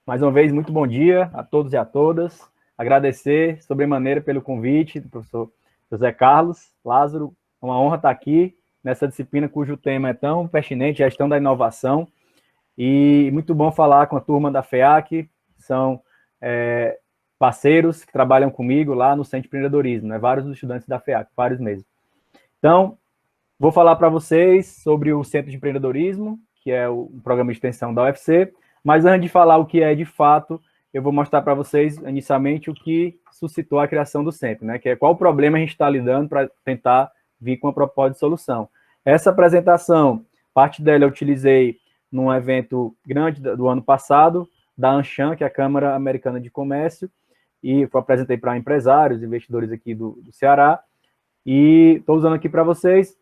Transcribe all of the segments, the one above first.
Mais uma vez, muito bom dia a todos e a todas. Agradecer sobremaneira pelo convite do professor José Carlos Lázaro. É uma honra estar aqui nessa disciplina cujo tema é tão pertinente, gestão da inovação. E muito bom falar com a turma da FEAC, são parceiros que trabalham comigo lá no Centro de Empreendedorismo, né? Vários dos estudantes da FEAC, vários mesmo. Então, vou falar para vocês sobre o Centro de Empreendedorismo, que é o programa de extensão da UFC, mas antes de falar o que é de fato, eu vou mostrar para vocês, inicialmente, o que suscitou a criação do centro, né? Que é qual o problema a gente está lidando para tentar vir com uma proposta de solução. Essa apresentação, parte dela eu utilizei num evento grande do ano passado, da ANCHAM, que é a Câmara Americana de Comércio, e eu apresentei para empresários, investidores aqui do Ceará, e estou usando aqui para vocês.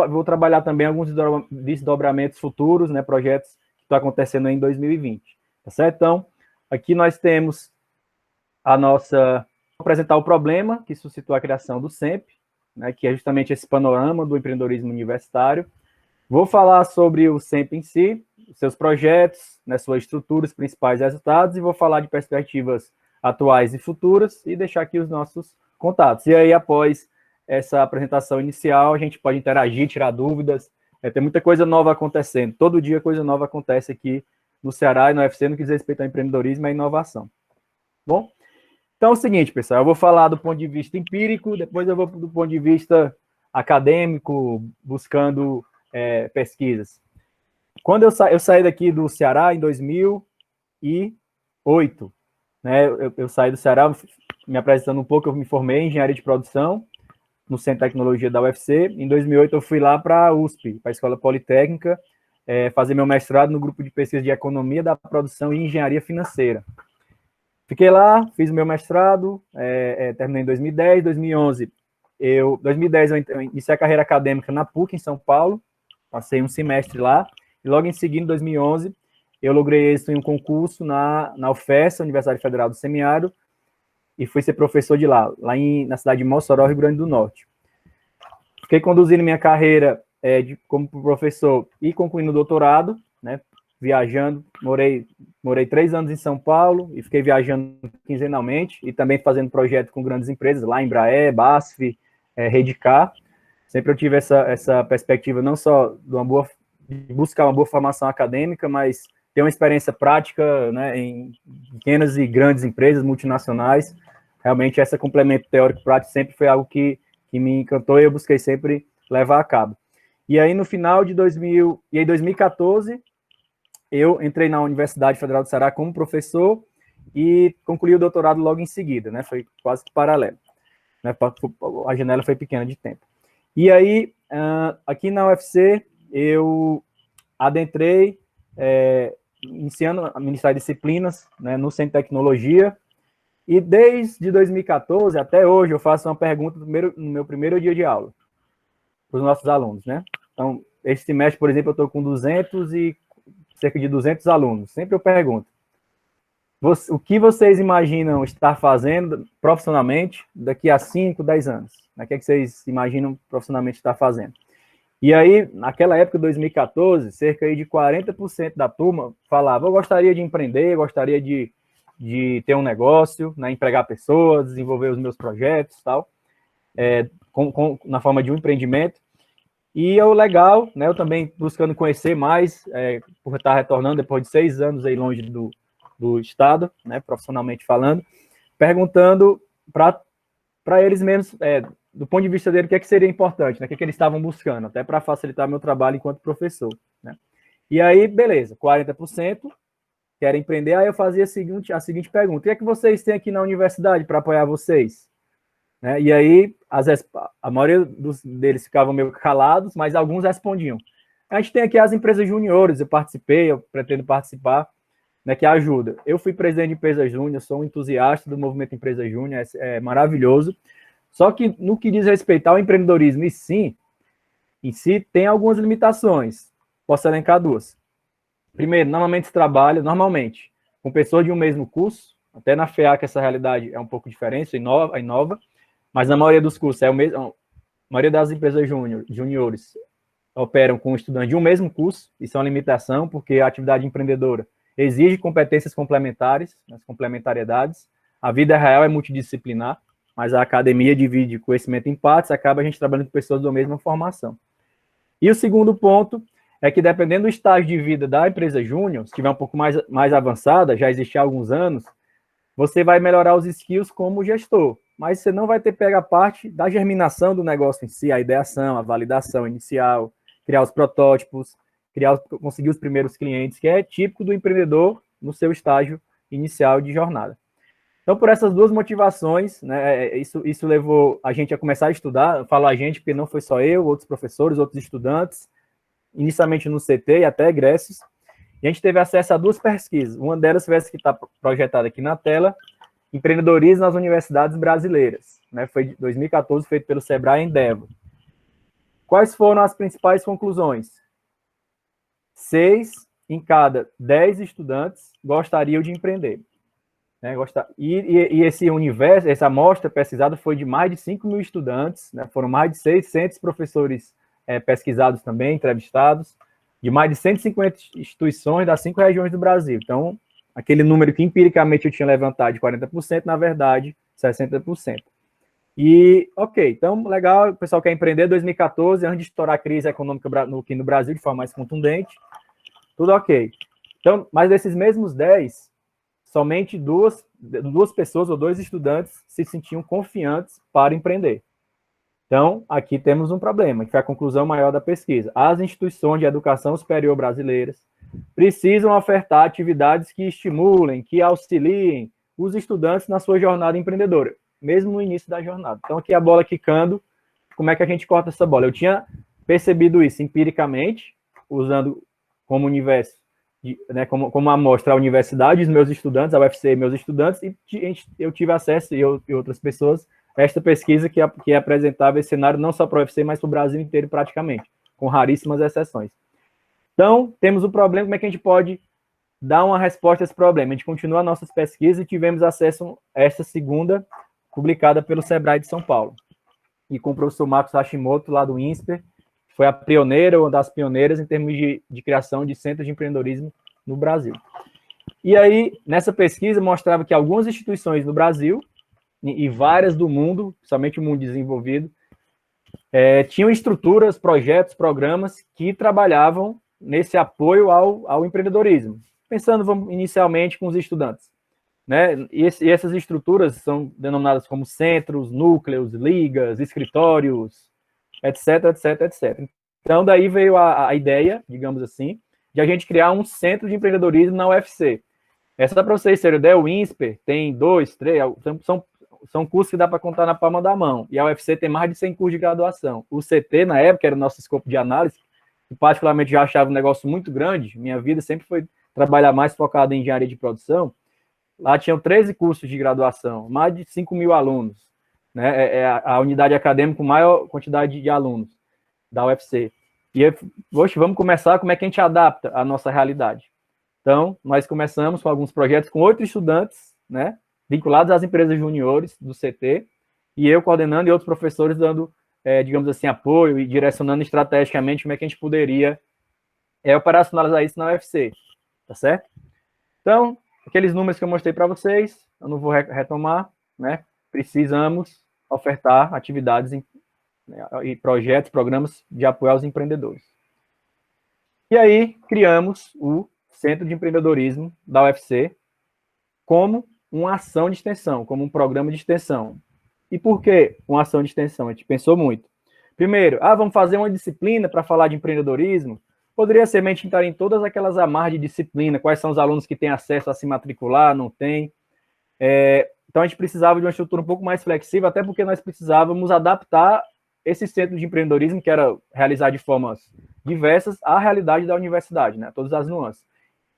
Vou trabalhar também alguns desdobramentos futuros, né, projetos que estão acontecendo em 2020, tá certo? Então, aqui nós temos a nossa... Vou apresentar o problema que suscitou a criação do CEMP, né, que é justamente esse panorama do empreendedorismo universitário. Vou falar sobre o CEMP em si, seus projetos, né, suas estruturas, principais resultados, e vou falar de perspectivas atuais e futuras, e deixar aqui os nossos contatos. E aí, após essa apresentação inicial, a gente pode interagir, tirar dúvidas, tem muita coisa nova acontecendo. Todo dia coisa nova acontece aqui no Ceará e no UFC no que diz respeito ao empreendedorismo e à inovação. Bom, então é o seguinte, pessoal, eu vou falar do ponto de vista empírico, depois eu vou do ponto de vista acadêmico, buscando pesquisas. Quando eu saí daqui do Ceará em 2008, né, eu saí do Ceará, me apresentando um pouco, eu me formei em engenharia de produção, no Centro de Tecnologia da UFC. Em 2008 eu fui lá para a USP, para a Escola Politécnica, fazer meu mestrado no grupo de pesquisa de Economia da Produção e Engenharia Financeira. Fiquei lá, fiz o meu mestrado, terminei em 2010, 2011. 2010 eu iniciei a carreira acadêmica na PUC, em São Paulo, passei um semestre lá, e logo em seguida, em 2011, eu logrei êxito em um concurso na UFES, Universidade Federal do Semiárido, e fui ser professor de lá na cidade de Mossoró, Rio Grande do Norte. Fiquei conduzindo minha carreira como professor e concluindo o doutorado, né, viajando, morei 3 anos em São Paulo e fiquei viajando quinzenalmente e também fazendo projeto com grandes empresas, lá em Embraer, BASF, Redcar. Sempre eu tive essa perspectiva não só de buscar uma boa formação acadêmica, mas ter uma experiência prática, né, em pequenas e grandes empresas multinacionais. Realmente, esse complemento teórico-prático sempre foi algo que me encantou e eu busquei sempre levar a cabo. E aí, no final de 2014, eu entrei na Universidade Federal do Ceará como professor e concluí o doutorado logo em seguida, né? Foi quase que paralelo, né? A janela foi pequena de tempo. E aí, aqui na UFC, eu adentrei, iniciando a ministrar disciplinas, né, no Centro de Tecnologia, e desde 2014 até hoje eu faço uma pergunta no meu primeiro dia de aula para os nossos alunos, né? Então, esse semestre, por exemplo, eu estou com cerca de 200 alunos. Sempre eu pergunto, o que vocês imaginam estar fazendo profissionalmente daqui a 5, 10 anos? O que é que vocês imaginam profissionalmente estar fazendo? E aí, naquela época, 2014, cerca de 40% da turma falava, eu gostaria de empreender, gostaria de ter um negócio, né, empregar pessoas, desenvolver os meus projetos e tal, na forma de um empreendimento. E o legal, né, eu também buscando conhecer mais, por estar retornando depois de 6 anos aí longe do estado, né, profissionalmente falando, perguntando para eles mesmos, do ponto de vista dele, o que é que seria importante, né, o que é que eles estavam buscando, até para facilitar meu trabalho enquanto professor, né. E aí, beleza, 40% querem empreender, aí eu fazia a seguinte pergunta, o que é que vocês têm aqui na universidade para apoiar vocês? Né? E aí, a maioria deles ficavam meio calados, mas alguns respondiam. A gente tem aqui as empresas juniores, eu pretendo participar, né, que ajuda. Eu fui presidente de empresa júnior, sou um entusiasta do movimento Empresa Júnior, é maravilhoso. Só que no que diz respeito ao empreendedorismo em si tem algumas limitações. Posso elencar duas. Primeiro, normalmente se trabalha, com pessoas de um mesmo curso, até na FEAC essa realidade é um pouco diferente, inova, mas na maioria dos cursos, a maioria das empresas juniores operam com estudantes de um mesmo curso, isso é uma limitação, porque a atividade empreendedora exige competências complementares, as complementariedades. A vida real é multidisciplinar, mas a academia divide conhecimento em partes, acaba a gente trabalhando com pessoas da mesma formação. E o segundo ponto é que, dependendo do estágio de vida da empresa júnior, se tiver um pouco mais avançada, já existe há alguns anos, você vai melhorar os skills como gestor, mas você não vai ter pega a parte da germinação do negócio em si, a ideação, a validação inicial, criar os protótipos, conseguir os primeiros clientes, que é típico do empreendedor no seu estágio inicial de jornada. Então, por essas duas motivações, né, isso levou a gente a começar a estudar. Eu falo a gente porque não foi só eu, outros professores, outros estudantes, inicialmente no CT e até egressos, e a gente teve acesso a duas pesquisas. Uma delas foi essa que está projetada aqui na tela, Empreendedorismo nas Universidades Brasileiras, né, foi de 2014, feito pelo Sebrae Endeavor. Quais foram as principais conclusões? 6 em cada 10 estudantes gostariam de empreender. Né, e esse universo, essa amostra pesquisada foi de mais de 5 mil estudantes, né, foram mais de 600 professores pesquisados também, entrevistados, de mais de 150 instituições das 5 regiões do Brasil. Então, aquele número que empiricamente eu tinha levantado de 40%, na verdade, 60%. E, ok, então, legal, o pessoal quer empreender. 2014, antes de estourar a crise econômica aqui no Brasil, de forma mais contundente, tudo ok. Então, mas desses mesmos 10, somente duas pessoas ou 2 estudantes se sentiam confiantes para empreender. Então, aqui temos um problema, que foi a conclusão maior da pesquisa. As instituições de educação superior brasileiras precisam ofertar atividades que estimulem, que auxiliem os estudantes na sua jornada empreendedora, mesmo no início da jornada. Então, aqui a bola quicando, como é que a gente corta essa bola? Eu tinha percebido isso empiricamente, usando como universo, né, como amostra a universidade, os meus estudantes, a UFC, meus estudantes, e eu tive acesso, e outras pessoas, a esta pesquisa que apresentava esse cenário não só para o UFC, mas para o Brasil inteiro praticamente, com raríssimas exceções. Então, temos o problema, como é que a gente pode dar uma resposta a esse problema? A gente continua nossas pesquisas e tivemos acesso a esta segunda, publicada pelo Sebrae de São Paulo, e com o professor Marcos Hashimoto, lá do INSPER, foi a pioneira, uma das pioneiras em termos de criação de centros de empreendedorismo no Brasil. E aí, nessa pesquisa, mostrava que algumas instituições no Brasil, e várias do mundo, principalmente o mundo desenvolvido, tinham estruturas, projetos, programas que trabalhavam nesse apoio ao empreendedorismo. Pensando inicialmente com os estudantes. Né? E essas estruturas são denominadas como centros, núcleos, ligas, escritórios, etc, etc, etc. Então, daí veio a ideia, digamos assim, de a gente criar um centro de empreendedorismo na UFC. Essa, para vocês terem ideia, o INSPER tem 2, 3, são cursos que dá para contar na palma da mão. E a UFC tem mais de 100 cursos de graduação. O CT, na época, era o nosso escopo de análise, que particularmente já achava um negócio muito grande. Minha vida sempre foi trabalhar mais focado em engenharia de produção. Lá tinham 13 cursos de graduação, mais de 5 mil alunos. Né? É a unidade acadêmica com maior quantidade de alunos da UFC. E, hoje, vamos começar, como é que a gente adapta a nossa realidade? Então, nós começamos com alguns projetos com 8 estudantes, né, vinculados às empresas juniores do CT, e eu coordenando e outros professores dando, digamos assim, apoio e direcionando estrategicamente como é que a gente poderia operacionalizar isso na UFC, tá certo? Então, aqueles números que eu mostrei para vocês, eu não vou retomar, né, precisamos ofertar atividades e projetos, programas de apoio aos empreendedores. E aí, criamos o Centro de Empreendedorismo da UFC como uma ação de extensão, como um programa de extensão. E por que uma ação de extensão? A gente pensou muito. Primeiro, vamos fazer uma disciplina para falar de empreendedorismo? Poderia ser a gente entrar em todas aquelas amarras de disciplina, quais são os alunos que têm acesso a se matricular, não têm. Então, a gente precisava de uma estrutura um pouco mais flexível, até porque nós precisávamos adaptar esse centro de empreendedorismo, que era realizado de formas diversas, à realidade da universidade, né? Todas as nuances.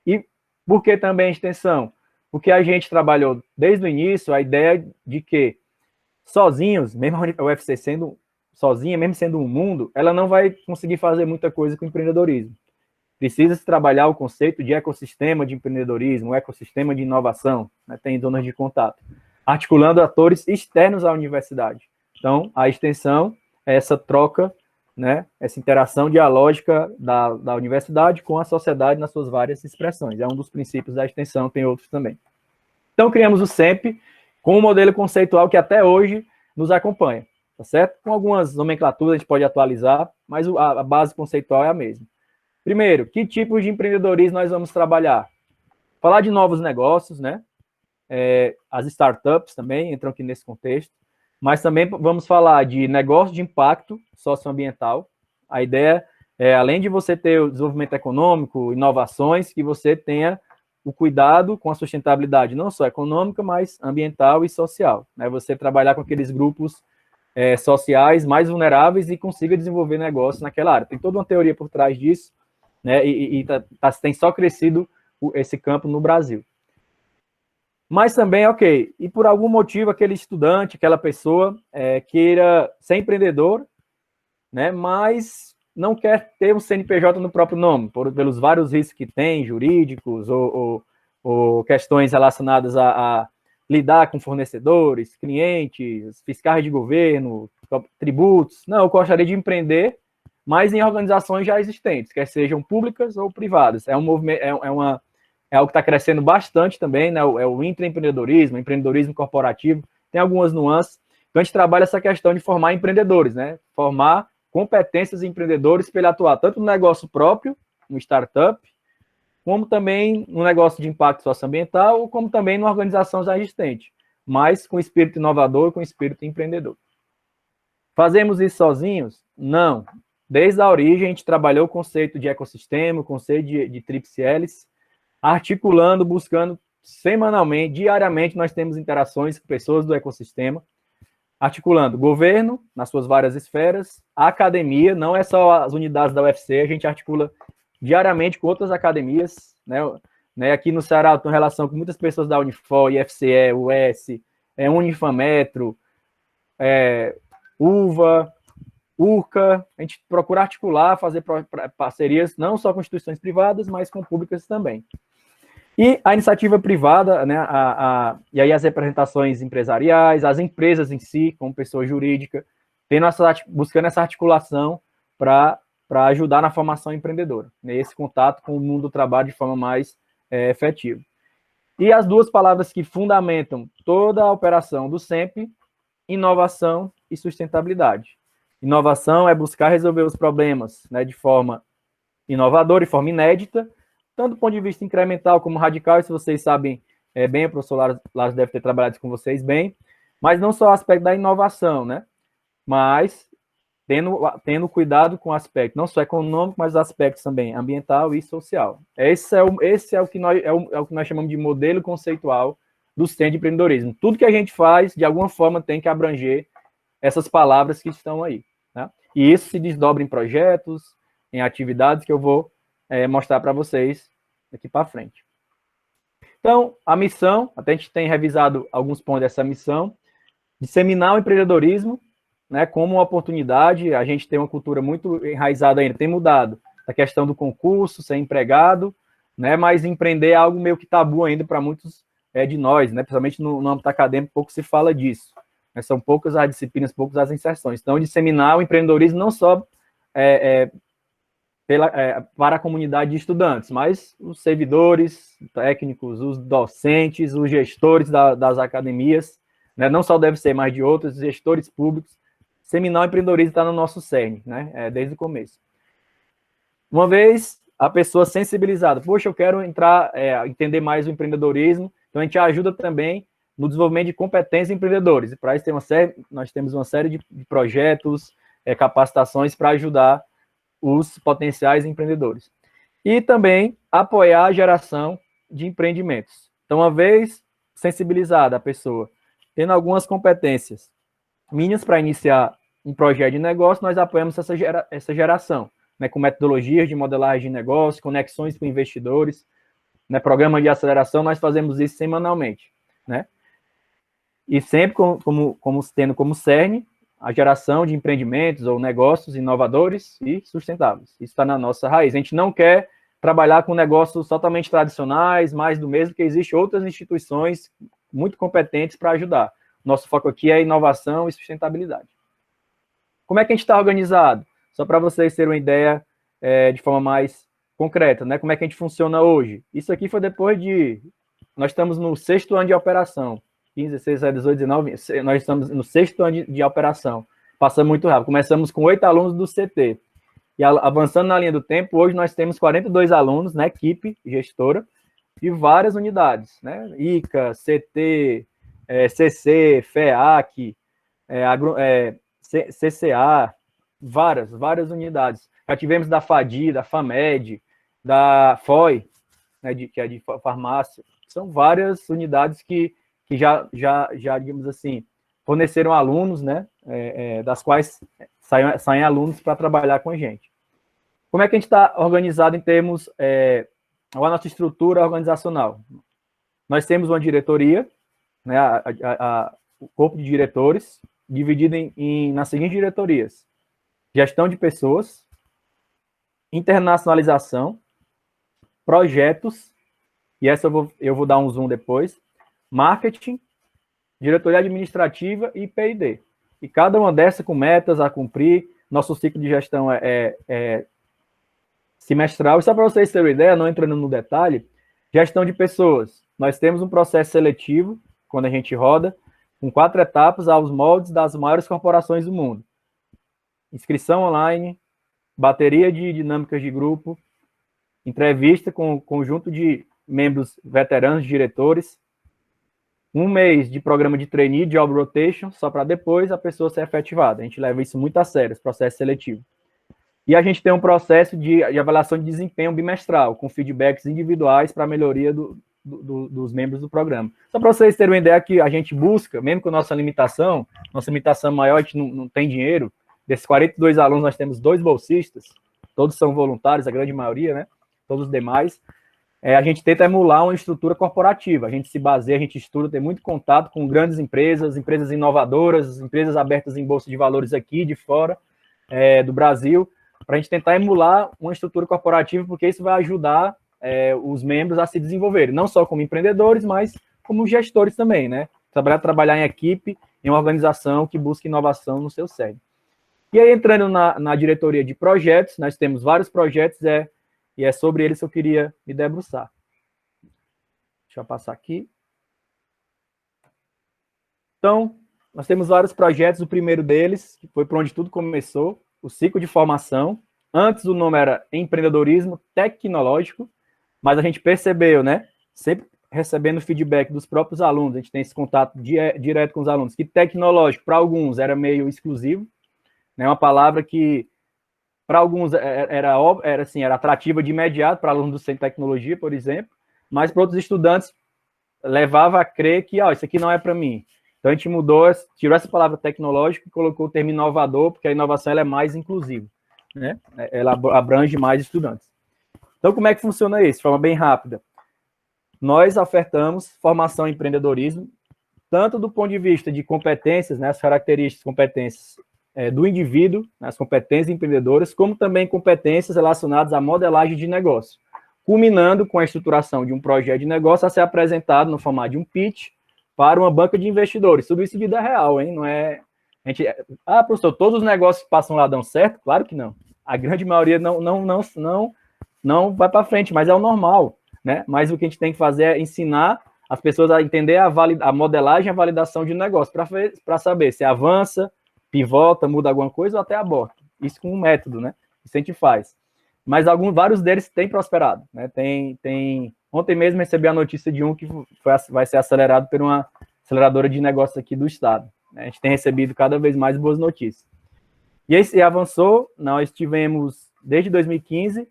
E por que também a extensão? Porque a gente trabalhou desde o início a ideia de que sozinhos, mesmo a UFC sendo sozinha, mesmo sendo um mundo, ela não vai conseguir fazer muita coisa com o empreendedorismo. Precisa-se trabalhar o conceito de ecossistema de empreendedorismo, ecossistema de inovação, né? Tem zonas de contato, articulando atores externos à universidade. Então, a extensão é essa troca né, essa interação dialógica da universidade com a sociedade nas suas várias expressões. É um dos princípios da extensão, tem outros também. Então, criamos o SEMP com um modelo conceitual que até hoje nos acompanha, tá certo? Com algumas nomenclaturas a gente pode atualizar, mas a base conceitual é a mesma. Primeiro, que tipos de empreendedorismo nós vamos trabalhar? Falar de novos negócios, né? As startups também entram aqui nesse contexto, mas também vamos falar de negócio de impacto socioambiental. A ideia é, além de você ter o desenvolvimento econômico, inovações, que você tenha o cuidado com a sustentabilidade, não só econômica, mas ambiental e social. Né? Você trabalhar com aqueles grupos sociais mais vulneráveis e consiga desenvolver negócios naquela área. Tem toda uma teoria por trás disso, né? Tem só crescido esse campo no Brasil. Mas também, ok, e por algum motivo aquele estudante, aquela pessoa queira ser empreendedor, né, mas não quer ter um CNPJ no próprio nome, pelos vários riscos que tem, jurídicos ou questões relacionadas a lidar com fornecedores, clientes, fiscais de governo, tributos. Não, eu gostaria de empreender, mas em organizações já existentes, quer sejam públicas ou privadas. É um movimento, é algo que está crescendo bastante também, né? É o intraempreendedorismo, empreendedorismo corporativo, tem algumas nuances. Então, a gente trabalha essa questão de formar empreendedores, né? Formar competências em empreendedores para ele atuar tanto no negócio próprio, no startup, como também no negócio de impacto socioambiental, como também numa organização já existente, mas com espírito inovador e com espírito empreendedor. Fazemos isso sozinhos? Não. Desde a origem, a gente trabalhou o conceito de ecossistema, o conceito de tríplice hélice, articulando, buscando semanalmente, diariamente, nós temos interações com pessoas do ecossistema, articulando governo, nas suas várias esferas, a academia, não é só as unidades da UFC, a gente articula diariamente com outras academias, né? Aqui no Ceará eu tenho relação com muitas pessoas da Unifor, IFCE, US, Unifametro, UVA, URCA, a gente procura articular, fazer parcerias, não só com instituições privadas, mas com públicas também. E a iniciativa privada, né, e aí as representações empresariais, as empresas em si, como pessoa jurídica, buscando essa articulação para ajudar na formação empreendedora, né, esse contato com o mundo do trabalho de forma mais efetiva. E as duas palavras que fundamentam toda a operação do SEMP, inovação e sustentabilidade. Inovação é buscar resolver os problemas, né, de forma inovadora e forma inédita, tanto do ponto de vista incremental como radical, isso vocês sabem bem, o professor Lars deve ter trabalhado com vocês bem, mas não só o aspecto da inovação, né? Mas tendo cuidado com o aspecto não só econômico, mas os aspectos também ambiental e social. Esse é o que nós chamamos de modelo conceitual do Centro de Empreendedorismo. Tudo que a gente faz, de alguma forma, tem que abranger essas palavras que estão aí. Né? E isso se desdobra em projetos, em atividades que eu vou mostrar para vocês aqui para frente. Então, a missão, até a gente tem revisado alguns pontos dessa missão, disseminar o empreendedorismo, né, como uma oportunidade. A gente tem uma cultura muito enraizada ainda, tem mudado a questão do concurso, ser empregado, né, mas empreender é algo meio que tabu ainda para muitos de nós, né, principalmente no âmbito acadêmico, pouco se fala disso. Né, são poucas as disciplinas, poucas as inserções. Então, disseminar o empreendedorismo não só para a comunidade de estudantes, mas os servidores técnicos, os docentes, os gestores das academias, né, não só deve ser, mas de outros, gestores públicos. Seminar o empreendedorismo está no nosso cerne, né, desde o começo. Uma vez a pessoa sensibilizada, poxa, eu quero entender mais o empreendedorismo, então a gente ajuda também no desenvolvimento de competências empreendedores. E para isso nós temos uma série de projetos, capacitações para ajudar os potenciais empreendedores. E também apoiar a geração de empreendimentos. Então, uma vez sensibilizada a pessoa, tendo algumas competências mínimas para iniciar um projeto de negócio, nós apoiamos essa geração, né, com metodologias de modelagem de negócio, conexões com investidores, né, programa de aceleração, nós fazemos isso semanalmente. Né? E sempre tendo como cerne a geração de empreendimentos ou negócios inovadores e sustentáveis. Isso está na nossa raiz. A gente não quer trabalhar com negócios totalmente tradicionais, mais do mesmo, que existem outras instituições muito competentes para ajudar. Nosso foco aqui é inovação e sustentabilidade. Como é que a gente está organizado? Só para vocês terem uma ideia de forma mais concreta, né? Como é que a gente funciona hoje. Isso aqui foi depois de... Nós estamos no 6º ano de operação. 15, 16, 18, 19... Nós estamos no 6º ano de operação. Passamos muito rápido. Começamos com 8 alunos do CT. E avançando na linha do tempo, hoje nós temos 42 alunos na equipe gestora de várias unidades, né? ICA, CT, CC, FEAC, CCA, várias unidades. Já tivemos da FADI, da FAMED, da FOI, né, que é de farmácia. São várias unidades que já, digamos assim, forneceram alunos, né, das quais saem alunos para trabalhar com a gente. Como é que a gente está organizado em termos a nossa estrutura organizacional? Nós temos uma diretoria, né, o corpo de diretores, dividido nas seguintes diretorias: gestão de pessoas, internacionalização, projetos, e essa eu vou dar um zoom depois, marketing, diretoria administrativa e P&D. E cada uma dessas com metas a cumprir. Nosso ciclo de gestão é semestral. E só para vocês terem uma ideia, não entrando no detalhe, gestão de pessoas. Nós temos um processo seletivo, quando a gente roda, com 4 etapas aos moldes das maiores corporações do mundo. Inscrição online, bateria de dinâmicas de grupo, entrevista com conjunto de membros veteranos, diretores, 1 mês de programa de trainee, job rotation, só para depois a pessoa ser efetivada. A gente leva isso muito a sério, esse processo seletivo. E a gente tem um processo de avaliação de desempenho bimestral, com feedbacks individuais para a melhoria dos membros do programa. Só para vocês terem uma ideia que a gente busca, mesmo com nossa limitação maior, a gente não tem dinheiro. Desses 42 alunos, nós temos 2 bolsistas, todos são voluntários, a grande maioria, né? Todos os demais. A gente tenta emular uma estrutura corporativa, a gente se baseia, a gente estuda, tem muito contato com grandes empresas, empresas inovadoras, empresas abertas em bolsa de valores aqui, de fora, do Brasil, para a gente tentar emular uma estrutura corporativa, porque isso vai ajudar os membros a se desenvolverem, não só como empreendedores, mas como gestores também, né? Trabalhar em equipe, em uma organização que busca inovação no seu sério. E aí, entrando na diretoria de projetos, nós temos vários projetos, e é sobre eles que eu queria me debruçar. Deixa eu passar aqui. Então, nós temos vários projetos, o primeiro deles, que foi por onde tudo começou, o ciclo de formação. Antes o nome era empreendedorismo tecnológico, mas a gente percebeu, né, sempre recebendo feedback dos próprios alunos, a gente tem esse contato direto com os alunos, que tecnológico, para alguns, era meio exclusivo, né, uma palavra que, para alguns, era atrativa de imediato, para alunos do Centro de Tecnologia, por exemplo, mas para outros estudantes, levava a crer que, isso aqui não é para mim. Então, a gente tirou essa palavra tecnológico e colocou o termo inovador, porque a inovação ela é mais inclusiva, né? Ela abrange mais estudantes. Então, como é que funciona isso? De forma bem rápida. Nós ofertamos formação em empreendedorismo, tanto do ponto de vista de competências, né, as características, competências do indivíduo, as competências empreendedoras, como também competências relacionadas à modelagem de negócio, culminando com a estruturação de um projeto de negócio a ser apresentado no formato de um pitch para uma banca de investidores. Tudo isso em vida real, hein? Não é... professor, todos os negócios que passam lá dão certo? Claro que não. A grande maioria não vai para frente, mas é o normal, né? Mas o que a gente tem que fazer é ensinar as pessoas a entender a modelagem e a validação de um negócio, para saber se avança, pivota, muda alguma coisa ou até aborta. Isso com um método, né? Isso a gente faz. Mas vários deles têm prosperado, né? Ontem mesmo recebi a notícia de um que vai ser acelerado por uma aceleradora de negócios aqui do estado. A gente tem recebido cada vez mais boas notícias. E aí avançou, nós tivemos desde 2015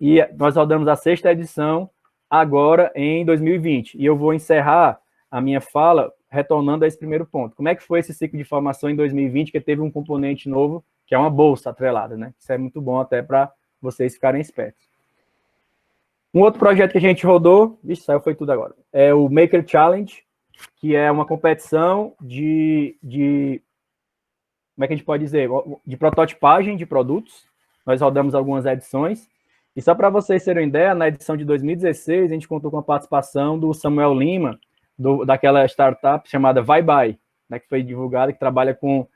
e nós rodamos a 6ª edição agora em 2020. E eu vou encerrar a minha fala retornando a esse primeiro ponto. Como é que foi esse ciclo de formação em 2020, que teve um componente novo, que é uma bolsa atrelada, né? Isso é muito bom até para vocês ficarem espertos. Um outro projeto que a gente rodou, foi tudo agora, é o Maker Challenge, que é uma competição de como é que a gente pode dizer? De prototipagem de produtos. Nós rodamos algumas edições. E só para vocês terem uma ideia, na edição de 2016, a gente contou com a participação do Samuel Lima, daquela startup chamada Vai By, né, que foi divulgada, que trabalha com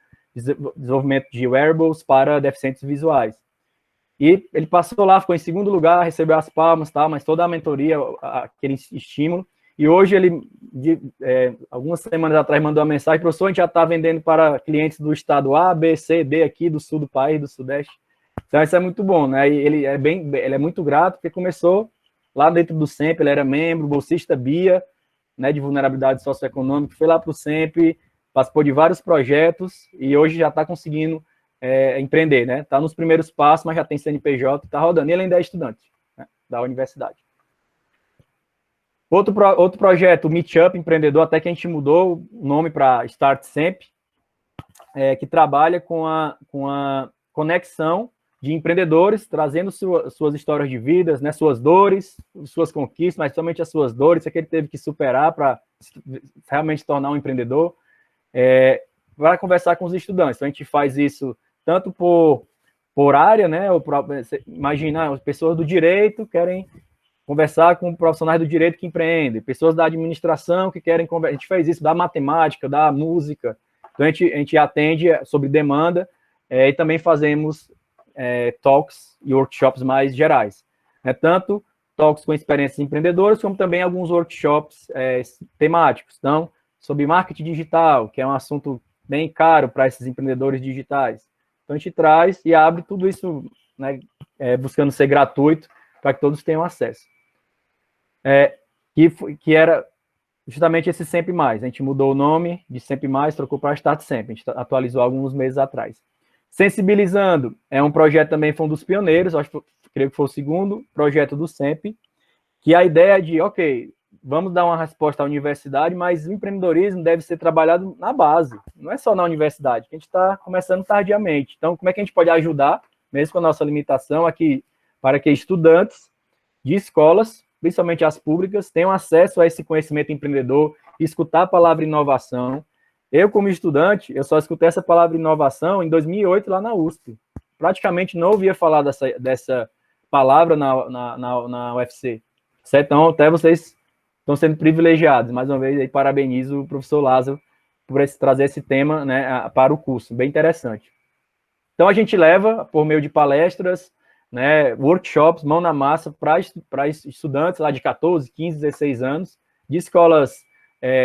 desenvolvimento de wearables para deficientes visuais. E ele passou lá, ficou em segundo lugar, recebeu as palmas, tá, mas toda a mentoria, aquele estímulo. E hoje ele, algumas semanas atrás, mandou uma mensagem: professor, a gente já está vendendo para clientes do estado A, B, C, D, aqui do sul do país, do sudeste. Então isso é muito bom, né? E ele é muito grato, porque começou lá dentro do SEMP, ele era membro, bolsista BIA, né, de vulnerabilidade socioeconômica, foi lá para o SEMP, participou de vários projetos e hoje já está conseguindo empreender, né? Está nos primeiros passos, mas já tem CNPJ, está rodando. E ele ainda é estudante, né, da universidade. Outro projeto, o Meetup Empreendedor, até que a gente mudou o nome para Start Semp, que trabalha com a conexão de empreendedores, trazendo suas histórias de vidas, né, suas dores, suas conquistas, mas somente as suas dores, que ele teve que superar para realmente se tornar um empreendedor, para conversar com os estudantes. Então, a gente faz isso tanto por área, né, imagina, as pessoas do direito querem conversar com profissionais do direito que empreendem, pessoas da administração que querem conversar. A gente faz isso da matemática, da música. Então, a gente atende sobre demanda e também fazemos talks e workshops mais gerais. Tanto talks com experiências empreendedoras, como também alguns workshops temáticos. Então, sobre marketing digital, que é um assunto bem caro para esses empreendedores digitais. Então, a gente traz e abre tudo isso, né, buscando ser gratuito, para que todos tenham acesso. Que era justamente esse Sempre Mais. A gente mudou o nome de Sempre Mais, trocou para Start Sempre. A gente atualizou alguns meses atrás. Sensibilizando é um projeto também, foi um dos pioneiros, creio que foi o segundo projeto do SEMP, que a ideia de, ok, vamos dar uma resposta à universidade, mas o empreendedorismo deve ser trabalhado na base, não é só na universidade, que a gente está começando tardiamente. Então, como é que a gente pode ajudar, mesmo com a nossa limitação aqui, para que estudantes de escolas, principalmente as públicas, tenham acesso a esse conhecimento empreendedor, escutar a palavra inovação. Eu, como estudante, eu só escutei essa palavra inovação em 2008, lá na USP. Praticamente não ouvia falar dessa palavra na UFC. Certo? Então, até vocês estão sendo privilegiados. Mais uma vez, aí, parabenizo o professor Lázaro por trazer esse tema, né, para o curso. Bem interessante. Então, a gente leva, por meio de palestras, né, workshops, mão na massa, para estudantes lá de 14, 15, 16 anos, de escolas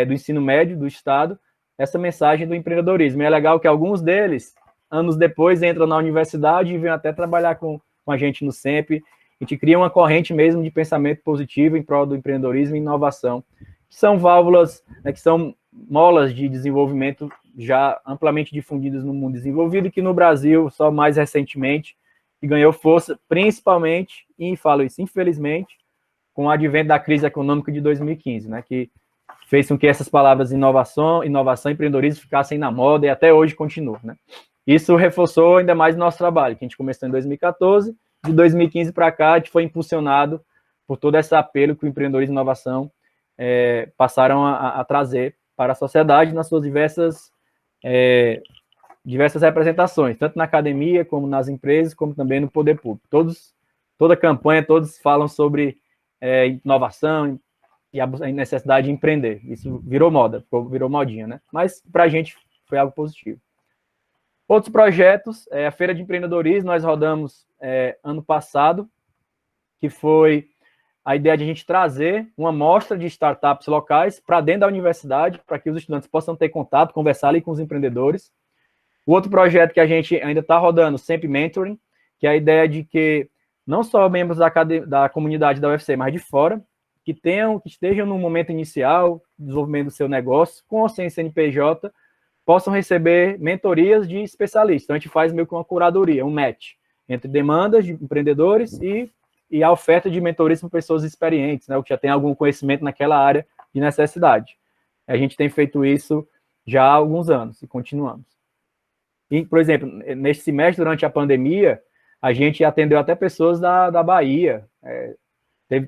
do ensino médio do estado, essa mensagem do empreendedorismo. E é legal que alguns deles, anos depois, entram na universidade e vêm até trabalhar com a gente no SEMP. A gente cria uma corrente mesmo de pensamento positivo em prol do empreendedorismo e inovação, que são válvulas, né, que são molas de desenvolvimento já amplamente difundidas no mundo desenvolvido, e que no Brasil, só mais recentemente, que ganhou força, principalmente, e falo isso infelizmente, com o advento da crise econômica de 2015, né, que fez com que essas palavras inovação e empreendedorismo ficassem na moda e até hoje continuam, né? Isso reforçou ainda mais o nosso trabalho, que a gente começou em 2014, de 2015 para cá, a gente foi impulsionado por todo esse apelo que o empreendedorismo e inovação passaram a trazer para a sociedade nas suas diversas representações, tanto na academia, como nas empresas, como também no poder público. Toda campanha, todos falam sobre inovação e a necessidade de empreender. Isso virou moda, virou modinha, né? Mas para a gente foi algo positivo. Outros projetos, a Feira de Empreendedorismo, nós rodamos ano passado, que foi a ideia de a gente trazer uma mostra de startups locais para dentro da universidade, para que os estudantes possam ter contato, conversar ali com os empreendedores. O outro projeto que a gente ainda está rodando, Sempre Mentoring, que é a ideia de que não só membros da comunidade da UFC, mas de fora, que estejam no momento inicial, desenvolvimento do seu negócio, com ou sem CNPJ, possam receber mentorias de especialistas. Então, a gente faz meio que uma curadoria, um match entre demandas de empreendedores e a oferta de mentorias para pessoas experientes, né, ou que já tem algum conhecimento naquela área de necessidade. A gente tem feito isso já há alguns anos e continuamos. E, por exemplo, neste semestre, durante a pandemia, a gente atendeu até pessoas da Bahia,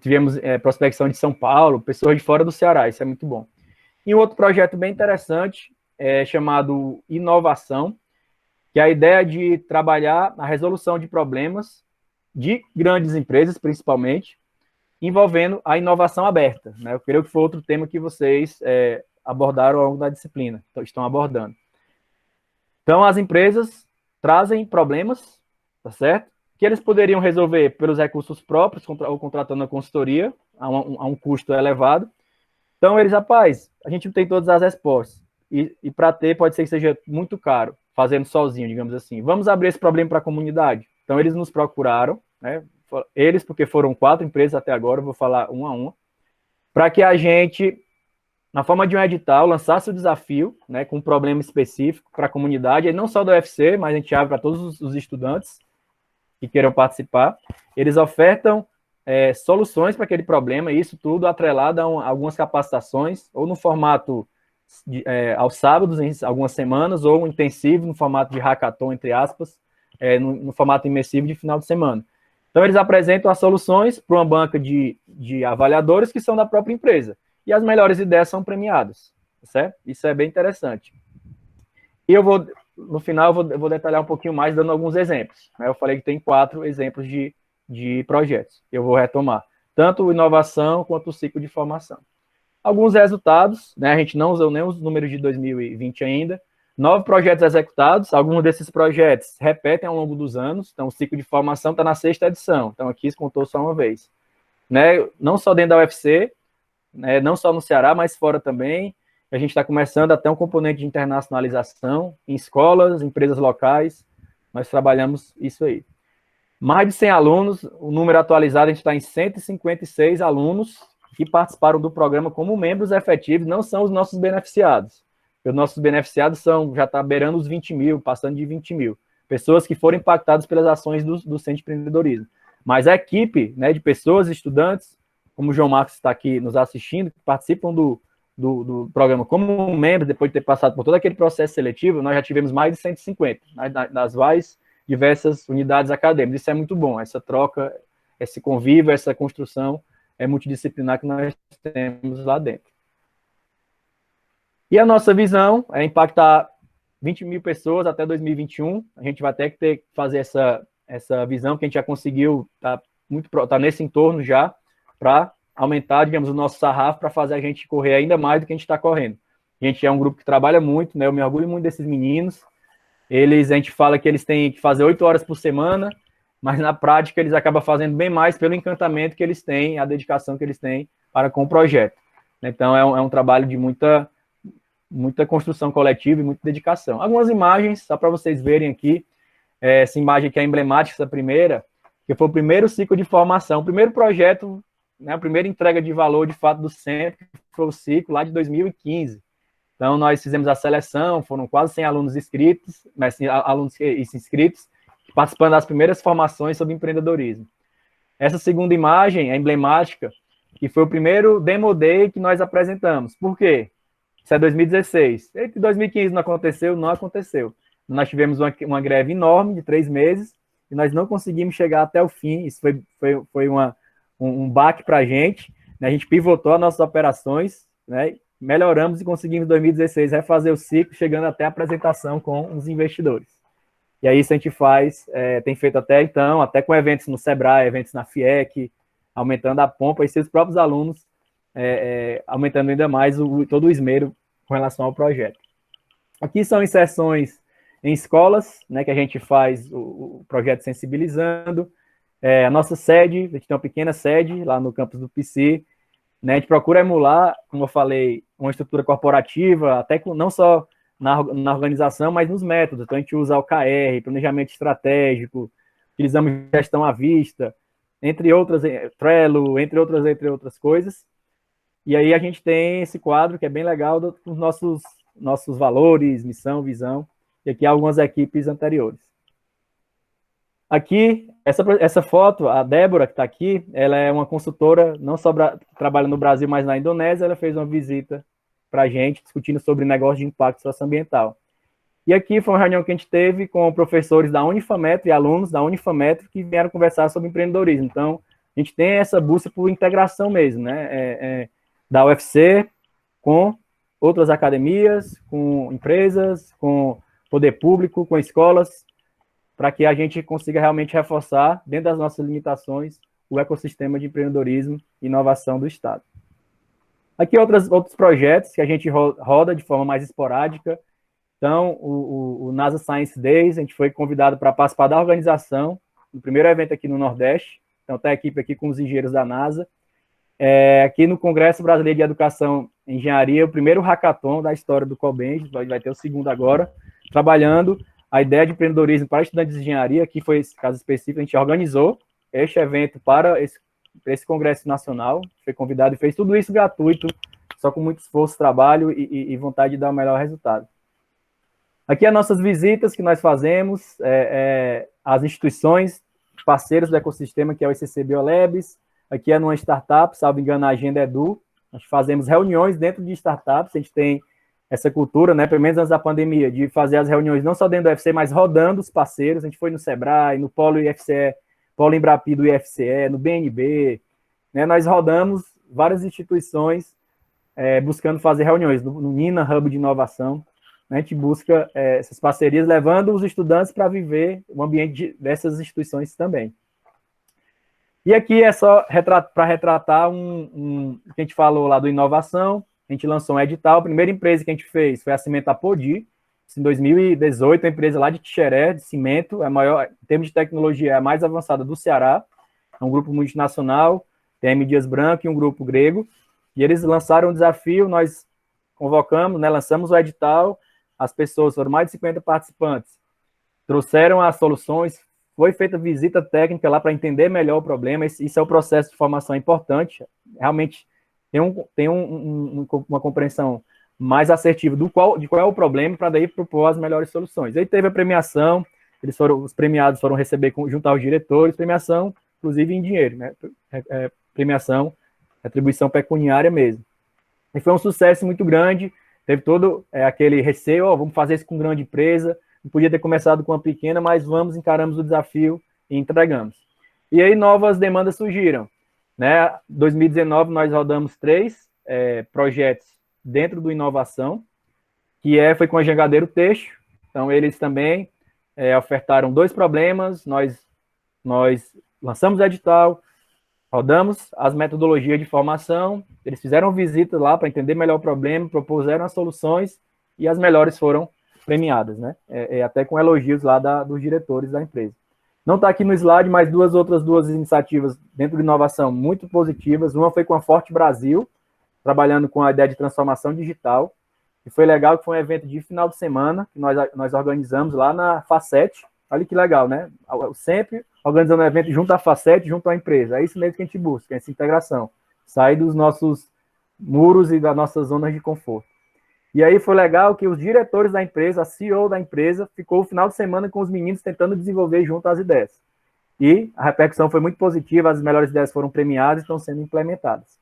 tivemos prospecção de São Paulo, pessoas de fora do Ceará, isso é muito bom. E um outro projeto bem interessante, chamado Inovação, que é a ideia de trabalhar a resolução de problemas de grandes empresas, principalmente, envolvendo a inovação aberta, né? Eu creio que foi outro tema que vocês abordaram ao longo da disciplina, estão abordando. Então, as empresas trazem problemas, tá certo? Que eles poderiam resolver pelos recursos próprios ou contratando a consultoria a um custo elevado. Então, eles, rapaz, a gente não tem todas as respostas. E para ter, pode ser que seja muito caro, fazendo sozinho, digamos assim. Vamos abrir esse problema para a comunidade. Então, eles nos procuraram, né? Eles, porque foram 4 empresas até agora, eu vou falar uma a uma, para que a gente, na forma de um edital, lançasse o desafio, né, com um problema específico para a comunidade, e não só do UFC, mas a gente abre para todos os estudantes que queiram participar. Eles ofertam soluções para aquele problema, e isso tudo atrelado a algumas capacitações, ou no formato aos sábados, em algumas semanas, ou um intensivo no formato de hackathon, entre aspas, no formato imersivo de final de semana. Então, eles apresentam as soluções para uma banca de avaliadores que são da própria empresa. E as melhores ideias são premiadas, certo? Isso é bem interessante. E no final, eu vou detalhar um pouquinho mais, dando alguns exemplos. Né? Eu falei que tem 4 exemplos de projetos. Eu vou retomar. Tanto inovação quanto o ciclo de formação. Alguns resultados, né? A gente não usou nem os números de 2020 ainda. 9 projetos executados. Alguns desses projetos repetem ao longo dos anos. Então, o ciclo de formação está na 6ª edição. Então, aqui se contou só uma vez. Né? Não só dentro da UFC, né? Não só no Ceará, mas fora também. A gente está começando até um componente de internacionalização em escolas, empresas locais. Nós trabalhamos isso aí. Mais de 100 alunos, o número atualizado, a gente está em 156 alunos que participaram do programa como membros efetivos, não são os nossos beneficiados. Os nossos beneficiados já está beirando os 20 mil, passando de 20 mil. Pessoas que foram impactadas pelas ações do Centro de Empreendedorismo. Mas a equipe, né, de pessoas, estudantes, como o João Marcos está aqui nos assistindo, que participam do programa como membros, depois de ter passado por todo aquele processo seletivo, nós já tivemos mais de 150, nas mais diversas unidades acadêmicas. Isso é muito bom, essa troca, esse convívio, essa construção multidisciplinar que nós temos lá dentro. E a nossa visão é impactar 20 mil pessoas até 2021. A gente vai ter que fazer essa visão, que a gente já conseguiu, tá nesse entorno já, para aumentar, digamos, o nosso sarrafo, para fazer a gente correr ainda mais do que a gente está correndo. A gente é um grupo que trabalha muito, né? Eu me orgulho muito desses meninos. A gente fala que eles têm que fazer 8 horas por semana, mas na prática eles acabam fazendo bem mais pelo encantamento que eles têm, a dedicação que eles têm para com o projeto. Então, é um trabalho de muita construção coletiva e muita dedicação. Algumas imagens, só para vocês verem aqui, essa imagem que é emblemática, essa primeira, que foi o primeiro ciclo de formação, o primeiro projeto, né, a primeira entrega de valor, de fato, do centro, que foi o ciclo lá de 2015. Então, nós fizemos a seleção, foram quase 100 alunos inscritos, participando das primeiras formações sobre empreendedorismo. Essa segunda imagem é emblemática, que foi o primeiro Demo Day que nós apresentamos. Por quê? Isso é 2016. Em 2015 não aconteceu, não aconteceu. Nós tivemos uma greve enorme de 3 meses e nós não conseguimos chegar até o fim. Isso foi um baque para a gente. Né? A gente pivotou as nossas operações, né? Melhoramos e conseguimos em 2016 refazer o ciclo, chegando até a apresentação com os investidores. E aí isso a gente tem feito até então, até com eventos no Sebrae, eventos na FIEC, aumentando a pompa e seus próprios alunos aumentando ainda mais todo o esmero com relação ao projeto. Aqui são inserções em escolas, né, que a gente faz o projeto sensibilizando. A nossa sede, a gente tem uma pequena sede lá no campus do PC, né, a gente procura emular, como eu falei, uma estrutura corporativa, até não só na organização, mas nos métodos. Então, a gente usa OKR, planejamento estratégico, utilizamos gestão à vista, entre outras, Trello, entre outras coisas. E aí a gente tem esse quadro que é bem legal dos nossos valores, missão, visão, e aqui algumas equipes anteriores. Aqui, essa foto, a Débora, que está aqui, ela é uma consultora, não só trabalha no Brasil, mas na Indonésia. Ela fez uma visita para a gente, discutindo sobre negócio de impacto socioambiental. E aqui foi uma reunião que a gente teve com professores da Unifametro e alunos da Unifametro que vieram conversar sobre empreendedorismo. Então, a gente tem essa busca por integração mesmo, né? Da UFC com outras academias, com empresas, com poder público, com escolas, para que a gente consiga realmente reforçar, dentro das nossas limitações, o ecossistema de empreendedorismo e inovação do Estado. Aqui outros projetos que a gente roda de forma mais esporádica. Então, o NASA Science Days, a gente foi convidado para participar da organização, do primeiro evento aqui no Nordeste. Então, está a equipe aqui com os engenheiros da NASA. Aqui no Congresso Brasileiro de Educação e Engenharia, o primeiro hackathon da história do COBEND, vai ter o segundo agora, trabalhando a ideia de empreendedorismo para estudantes de engenharia. Aqui foi esse caso específico, a gente organizou este evento para esse Congresso Nacional, foi convidado e fez tudo isso gratuito, só com muito esforço, trabalho e vontade de dar o melhor resultado. Aqui as nossas visitas que nós fazemos, as instituições parceiras do ecossistema, que é o ICC Biolabs. Aqui é numa startup, salvo engano, a Agenda Edu. Nós fazemos reuniões dentro de startups, a gente tem essa cultura, né, pelo menos antes da pandemia, de fazer as reuniões não só dentro do UFC, mas rodando os parceiros. A gente foi no Sebrae, no Polo IFCE, Polo Embrapi do IFCE, no BNB, né, nós rodamos várias instituições buscando fazer reuniões, no Nina Hub de Inovação. A gente busca essas parcerias, levando os estudantes para viver o ambiente dessas instituições também. E aqui é só para retratar o que a gente falou lá do inovação. A gente lançou um edital. A primeira empresa que a gente fez foi a Cimentapodi, em 2018, a empresa lá de Quixeré, de cimento, a maior, em termos de tecnologia, é a mais avançada do Ceará. É um grupo multinacional, tem a M. Dias Branco e um grupo grego. E eles lançaram um desafio, nós convocamos, né, lançamos o edital. As pessoas, foram mais de 50 participantes, trouxeram as soluções, foi feita visita técnica lá para entender melhor o problema. Isso é um processo de formação importante, realmente tem uma compreensão mais assertiva de qual é o problema, para daí propor as melhores soluções. Aí teve a premiação, os premiados foram receber, junto aos diretores, premiação, inclusive em dinheiro, né? Premiação, atribuição pecuniária mesmo. E foi um sucesso muito grande. Teve todo aquele receio, vamos fazer isso com grande empresa, não podia ter começado com uma pequena, mas encaramos o desafio e entregamos. E aí novas demandas surgiram. Né? Em 2019, nós rodamos 3 projetos dentro do Inovação, que foi com a Jangadeiro Têxtil. Então, eles também ofertaram 2 problemas, nós lançamos o edital, rodamos as metodologias de formação, eles fizeram visita lá para entender melhor o problema, propuseram as soluções e as melhores foram premiadas, né? Até com elogios lá dos diretores da empresa. Não está aqui no slide, mas outras duas iniciativas dentro de inovação muito positivas. Uma foi com a Forte Brasil, trabalhando com a ideia de transformação digital, e foi legal, que foi um evento de final de semana, que nós organizamos lá na Facet. Olha que legal, né? Sempre organizando um evento junto à Facet, junto à empresa. É isso mesmo que a gente busca, essa integração. Sair dos nossos muros e das nossas zonas de conforto. E aí foi legal que os diretores da empresa, a CEO da empresa, ficou o final de semana com os meninos tentando desenvolver junto as ideias. E a repercussão foi muito positiva, as melhores ideias foram premiadas e estão sendo implementadas.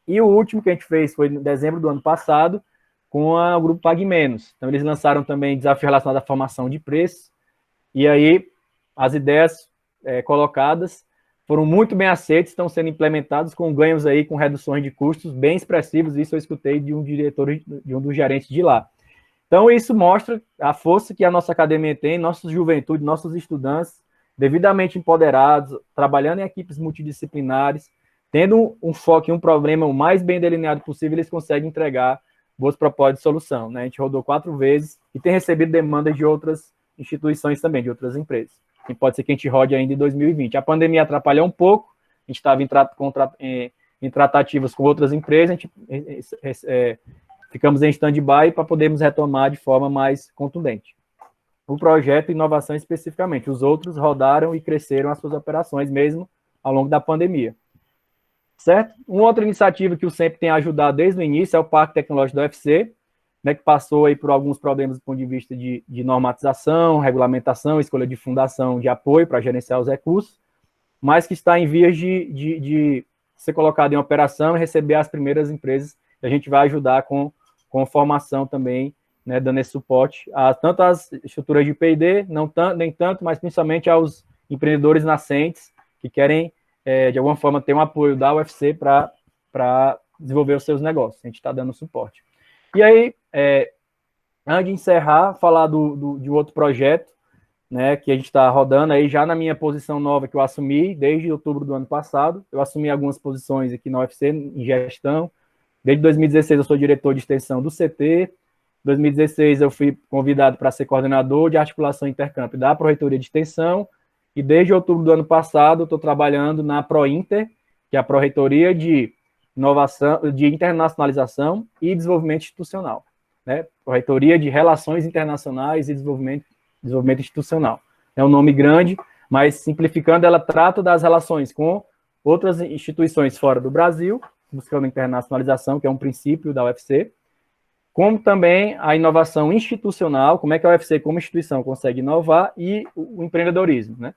E o último que a gente fez foi em dezembro do ano passado, com o grupo Pague Menos. Então, eles lançaram também desafio relacionado à formação de preços. E aí, as ideias colocadas foram muito bem aceitas, estão sendo implementadas com ganhos aí, com reduções de custos bem expressivos. Isso eu escutei de um diretor, de um dos gerentes de lá. Então, isso mostra a força que a nossa academia tem, nossa juventude, nossos estudantes, devidamente empoderados, trabalhando em equipes multidisciplinares, tendo um foco em um problema o mais bem delineado possível, eles conseguem entregar boas propostas de solução, né? A gente rodou 4 vezes e tem recebido demandas de outras instituições também, de outras empresas. E pode ser que a gente rode ainda em 2020. A pandemia atrapalhou um pouco, a gente estava em tratativas com outras empresas, a gente ficamos em stand-by para podermos retomar de forma mais contundente. O projeto Inovação especificamente, os outros rodaram e cresceram as suas operações mesmo ao longo da pandemia. Certo? Uma outra iniciativa que o SEMP tem ajudado desde o início é o Parque Tecnológico do UFC, né, que passou aí por alguns problemas do ponto de vista de normatização, regulamentação, escolha de fundação de apoio para gerenciar os recursos, mas que está em vias de ser colocado em operação e receber as primeiras empresas. A gente vai ajudar com formação também, né, dando esse suporte a tanto as estruturas de P&D, nem tanto, mas principalmente aos empreendedores nascentes que querem, de alguma forma, ter um apoio da UFC para desenvolver os seus negócios. A gente está dando suporte. E aí, antes de encerrar, falar de outro projeto, né, que a gente está rodando aí já na minha posição nova que eu assumi desde outubro do ano passado. Eu assumi algumas posições aqui na UFC em gestão. Desde 2016 eu sou diretor de extensão do CT, 2016 eu fui convidado para ser coordenador de articulação intercamp da Pró-Reitoria de Extensão, e desde outubro do ano passado eu estou trabalhando na Prointer, que é a Pró-Reitoria de Inovação, de Internacionalização e Desenvolvimento Institucional, né? Pró-Reitoria de Relações Internacionais e Desenvolvimento Institucional. É um nome grande, mas simplificando, ela trata das relações com outras instituições fora do Brasil, buscando internacionalização, que é um princípio da UFC, como também a inovação institucional, como é que a UFC, como instituição, consegue inovar, e o empreendedorismo, né?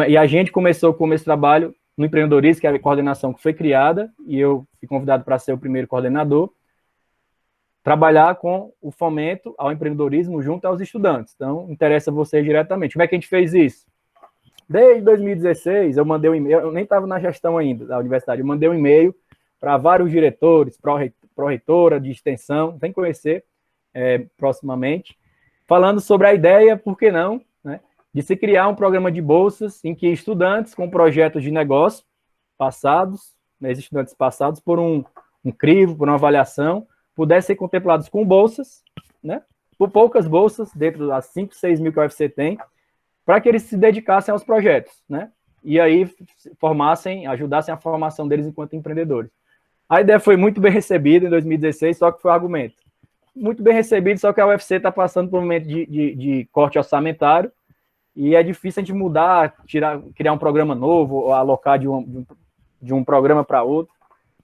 E a gente começou com esse trabalho no empreendedorismo, que é a coordenação que foi criada, e eu fui convidado para ser o primeiro coordenador, trabalhar com o fomento ao empreendedorismo junto aos estudantes. Então, interessa você diretamente. Como é que a gente fez isso? Desde 2016, eu mandei um e-mail, eu nem estava na gestão ainda da universidade, eu mandei um e-mail para vários diretores, pró-reitora de extensão, tem que conhecer proximamente, falando sobre a ideia, por que não, né, de se criar um programa de bolsas em que estudantes com projetos de negócio passados, né, estudantes passados por um crivo, por uma avaliação, pudessem ser contemplados com bolsas, né, por poucas bolsas, dentro das 5, 6 mil que a UFC tem, para que eles se dedicassem aos projetos, né, e aí ajudassem a formação deles enquanto empreendedores. A ideia foi muito bem recebida em 2016, só que foi o argumento. Muito bem recebido, só que a UFC está passando por um momento de corte orçamentário, e é difícil a gente mudar, criar um programa novo, ou alocar de um programa para outro.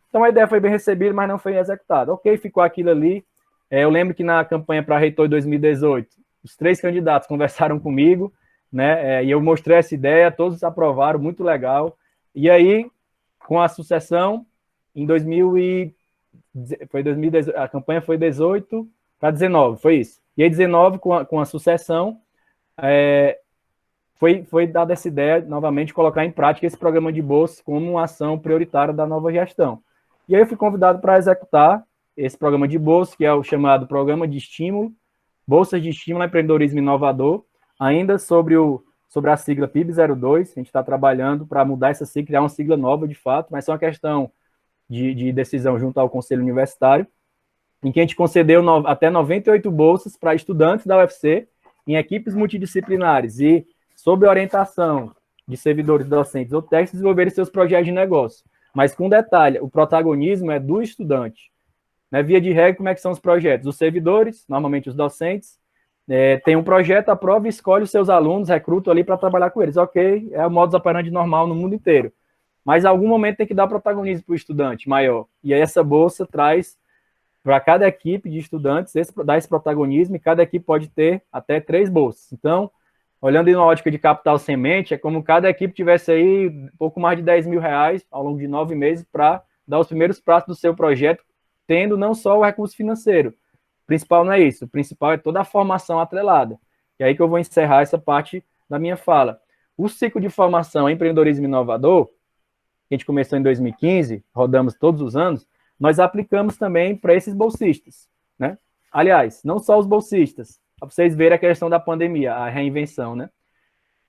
Então a ideia foi bem recebida, mas não foi executada. Ok, ficou aquilo ali. Eu lembro que na campanha para reitor de 2018, os 3 candidatos conversaram comigo, né, e eu mostrei essa ideia, todos aprovaram, muito legal. E aí, com a sucessão, em 2018, a campanha foi 18 para 19, foi isso. E aí, 19, com a sucessão, foi dada essa ideia, novamente, de colocar em prática esse programa de bolsa como uma ação prioritária da nova gestão. E aí eu fui convidado para executar esse programa de bolsa, que é o chamado Programa de Estímulo, Bolsas de Estímulo ao Empreendedorismo Inovador, ainda sobre a sigla PIB02, a gente está trabalhando para mudar essa sigla, criar uma sigla nova, de fato, mas é uma questão de decisão junto ao Conselho Universitário, em que a gente concedeu até 98 bolsas para estudantes da UFC em equipes multidisciplinares e sob orientação de servidores docentes ou técnicos desenvolverem seus projetos de negócio. Mas com detalhe, o protagonismo é do estudante. Né? Via de regra, como é que são os projetos? Os servidores, normalmente os docentes, tem um projeto, aprova e escolhe os seus alunos, recruta ali para trabalhar com eles. Ok, é o modus operandi normal no mundo inteiro. Mas em algum momento tem que dar protagonismo para o estudante maior. E aí essa bolsa traz para cada equipe de estudantes, dá esse protagonismo, e cada equipe pode ter até 3 bolsas. Então, olhando em uma ótica de capital semente, é como cada equipe tivesse aí um pouco mais de 10 mil reais ao longo de 9 meses para dar os primeiros passos do seu projeto, tendo não só o recurso financeiro. O principal não é isso, o principal é toda a formação atrelada. E aí que eu vou encerrar essa parte da minha fala. O ciclo de formação em empreendedorismo inovador, que a gente começou em 2015, rodamos todos os anos, nós aplicamos também para esses bolsistas, né? Aliás, não só os bolsistas, para vocês verem a questão da pandemia, a reinvenção, né?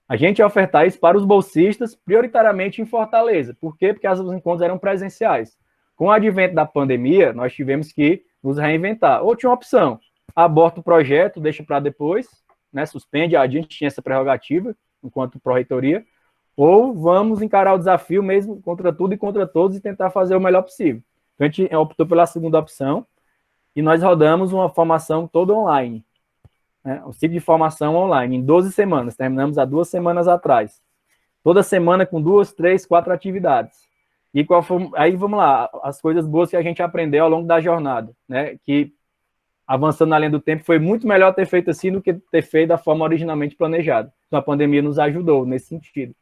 A gente ia ofertar isso para os bolsistas, prioritariamente em Fortaleza. Por quê? Porque os encontros eram presenciais. Com o advento da pandemia, nós tivemos que nos reinventar. Ou tinha uma opção, aborta o projeto, deixa para depois, né? Suspende, a gente tinha essa prerrogativa, enquanto pró-reitoria, ou vamos encarar o desafio mesmo contra tudo e contra todos e tentar fazer o melhor possível. Então, a gente optou pela segunda opção e nós rodamos uma formação toda online, né? Um ciclo de formação online, em 12 semanas, terminamos há 2 semanas atrás. Toda semana com 2, 3, 4 atividades. E aí, vamos lá, as coisas boas que a gente aprendeu ao longo da jornada, né? Que, avançando na linha do tempo, foi muito melhor ter feito assim do que ter feito da forma originalmente planejada. Então, a pandemia nos ajudou nesse sentido.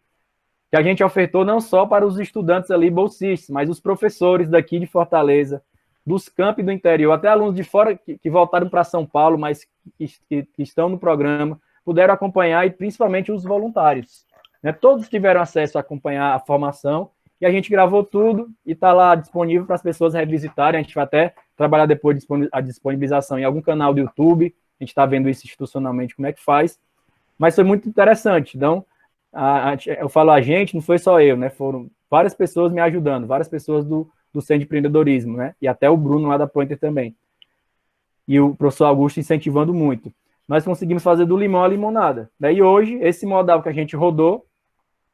Que a gente ofertou não só para os estudantes ali bolsistas, mas os professores daqui de Fortaleza, dos campi do interior, até alunos de fora que voltaram para São Paulo, mas que estão no programa, puderam acompanhar, e principalmente os voluntários, né? Todos tiveram acesso a acompanhar a formação, e a gente gravou tudo e está lá disponível para as pessoas revisitarem. A gente vai até trabalhar depois a disponibilização em algum canal do YouTube, a gente está vendo isso institucionalmente como é que faz, mas foi muito interessante. Então, eu falo a gente, não foi só eu, né? Foram várias pessoas me ajudando, várias pessoas do Centro de Empreendedorismo, né? E até o Bruno lá da Pointer também. e o professor Augusto incentivando muito. Nós conseguimos fazer do limão a limonada. Daí hoje, esse modal que a gente rodou,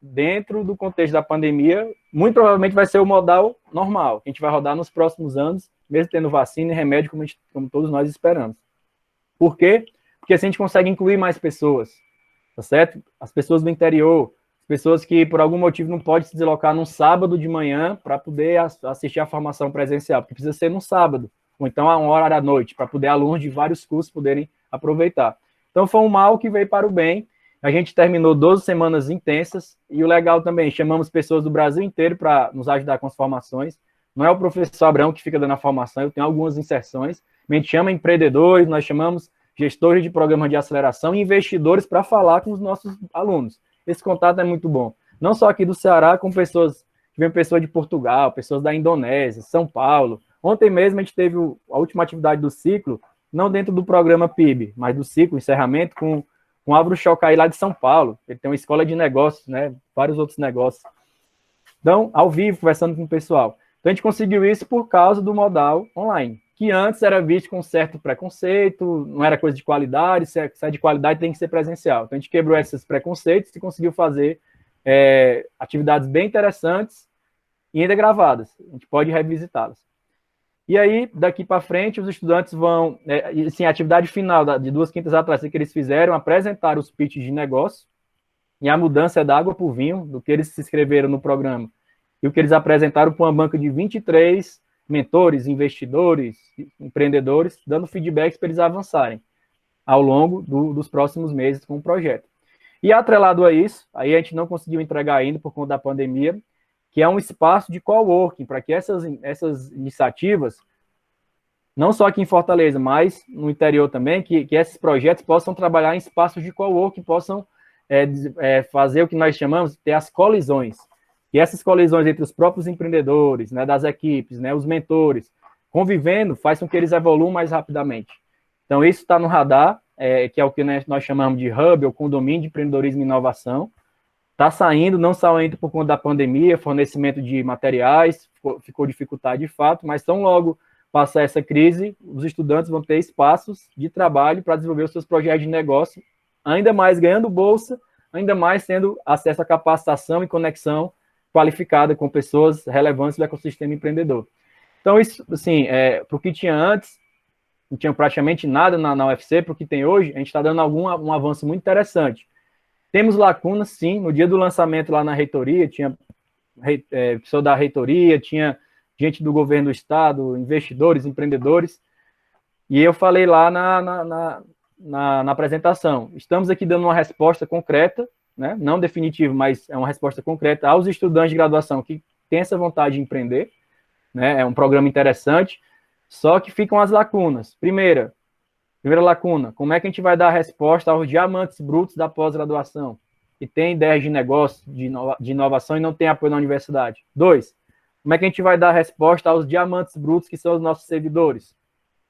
dentro do contexto da pandemia, muito provavelmente vai ser o modal normal, que a gente vai rodar nos próximos anos, mesmo tendo vacina e remédio, como todos nós esperamos. Por quê? Porque assim a gente consegue incluir mais pessoas, tá certo? As pessoas do interior, pessoas que por algum motivo não podem se deslocar num sábado de manhã para poder assistir a formação presencial, porque precisa ser num sábado, ou então a uma hora da noite, para poder alunos de vários cursos poderem aproveitar. Então foi um mal que veio para o bem. A gente terminou 12 semanas intensas, e o legal também, chamamos pessoas do Brasil inteiro para nos ajudar com as formações. Não é o professor Abrão que fica dando a formação, eu tenho algumas inserções. A gente chama empreendedores, nós chamamos gestores de programas de aceleração e investidores para falar com os nossos alunos. Esse contato é muito bom. Não só aqui do Ceará, com pessoas, tivemos pessoas de Portugal, pessoas da Indonésia, São Paulo. Ontem mesmo a gente teve a última atividade do ciclo, não dentro do programa PIB, mas do ciclo, encerramento, com Álvaro Chocai lá de São Paulo. Ele tem uma escola de negócios, né? Vários outros negócios. Então, ao vivo, conversando com o pessoal. Então, a gente conseguiu isso por causa do modal online, que antes era visto com certo preconceito, não era coisa de qualidade, se é de qualidade tem que ser presencial. Então, a gente quebrou esses preconceitos e conseguiu fazer atividades bem interessantes e ainda gravadas. A gente pode revisitá-las. E aí, daqui para frente, os estudantes vão... assim, a atividade final de 2 quintas atrás que eles fizeram, apresentar os pitches de negócio, e a mudança é da água para o vinho, do que eles se inscreveram no programa, e o que eles apresentaram para uma banca de 23 mentores, investidores, empreendedores, dando feedbacks para eles avançarem ao longo dos próximos meses com o projeto. E atrelado a isso, aí a gente não conseguiu entregar ainda por conta da pandemia, que é um espaço de coworking, para que essas iniciativas, não só aqui em Fortaleza, mas no interior também, que esses projetos possam trabalhar em espaços de coworking, possam fazer o que nós chamamos de ter as colisões. E essas colisões entre os próprios empreendedores, né, das equipes, né, os mentores, convivendo, faz com que eles evoluam mais rapidamente. Então, isso está no radar, que é o que nós chamamos de hub, ou condomínio de empreendedorismo e inovação. Está saindo, não saindo por conta da pandemia, fornecimento de materiais, ficou dificultado de fato, mas tão logo passar essa crise, os estudantes vão ter espaços de trabalho para desenvolver os seus projetos de negócio, ainda mais ganhando bolsa, ainda mais tendo acesso à capacitação e conexão qualificada com pessoas relevantes do ecossistema empreendedor. Então, isso, assim, para o que tinha antes, não tinha praticamente nada na UFC, para o que tem hoje, a gente está dando um avanço muito interessante. Temos lacunas, sim. No dia do lançamento lá na reitoria, tinha pessoa da reitoria, tinha gente do governo do estado, investidores, empreendedores, e eu falei lá na apresentação, estamos aqui dando uma resposta concreta, né? Não definitiva, mas é uma resposta concreta aos estudantes de graduação que têm essa vontade de empreender, né? É um programa interessante, só que ficam as lacunas. Primeira lacuna, como é que a gente vai dar a resposta aos diamantes brutos da pós-graduação, que tem ideias de negócio, de inovação e não tem apoio na universidade? 2, como é que a gente vai dar a resposta aos diamantes brutos, que são os nossos servidores,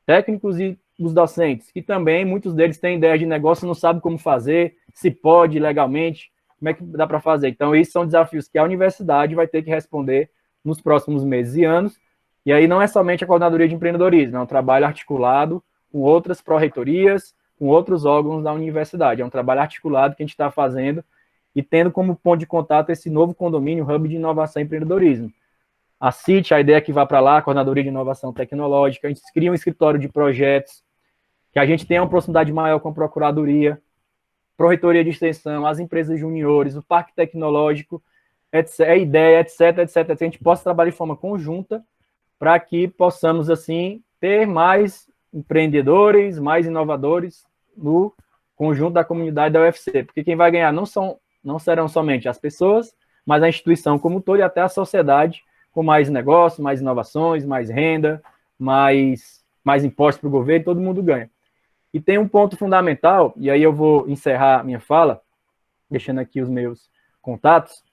técnicos e os docentes, que também, muitos deles têm ideias de negócio e não sabem como fazer, se pode legalmente, como é que dá para fazer? Então, esses são desafios que a universidade vai ter que responder nos próximos meses e anos, e aí não é somente a coordenadoria de empreendedorismo, é um trabalho articulado com outras pró-reitorias, com outros órgãos da universidade. É um trabalho articulado que a gente está fazendo e tendo como ponto de contato esse novo condomínio, Hub de Inovação e Empreendedorismo. A CIT, a ideia é que vá para lá, a Coordenadoria de Inovação Tecnológica, a gente cria um escritório de projetos, que a gente tenha uma proximidade maior com a Procuradoria, Pró-Reitoria de Extensão, as empresas juniores, o Parque Tecnológico, a ideia, etc. A gente possa trabalhar de forma conjunta para que possamos, assim, ter mais empreendedores, mais inovadores no conjunto da comunidade da UFC, porque quem vai ganhar não serão somente as pessoas, mas a instituição como um todo e até a sociedade, com mais negócios, mais inovações, mais renda, mais impostos para o governo, todo mundo ganha. E tem um ponto fundamental, e aí eu vou encerrar minha fala, deixando aqui os meus contatos,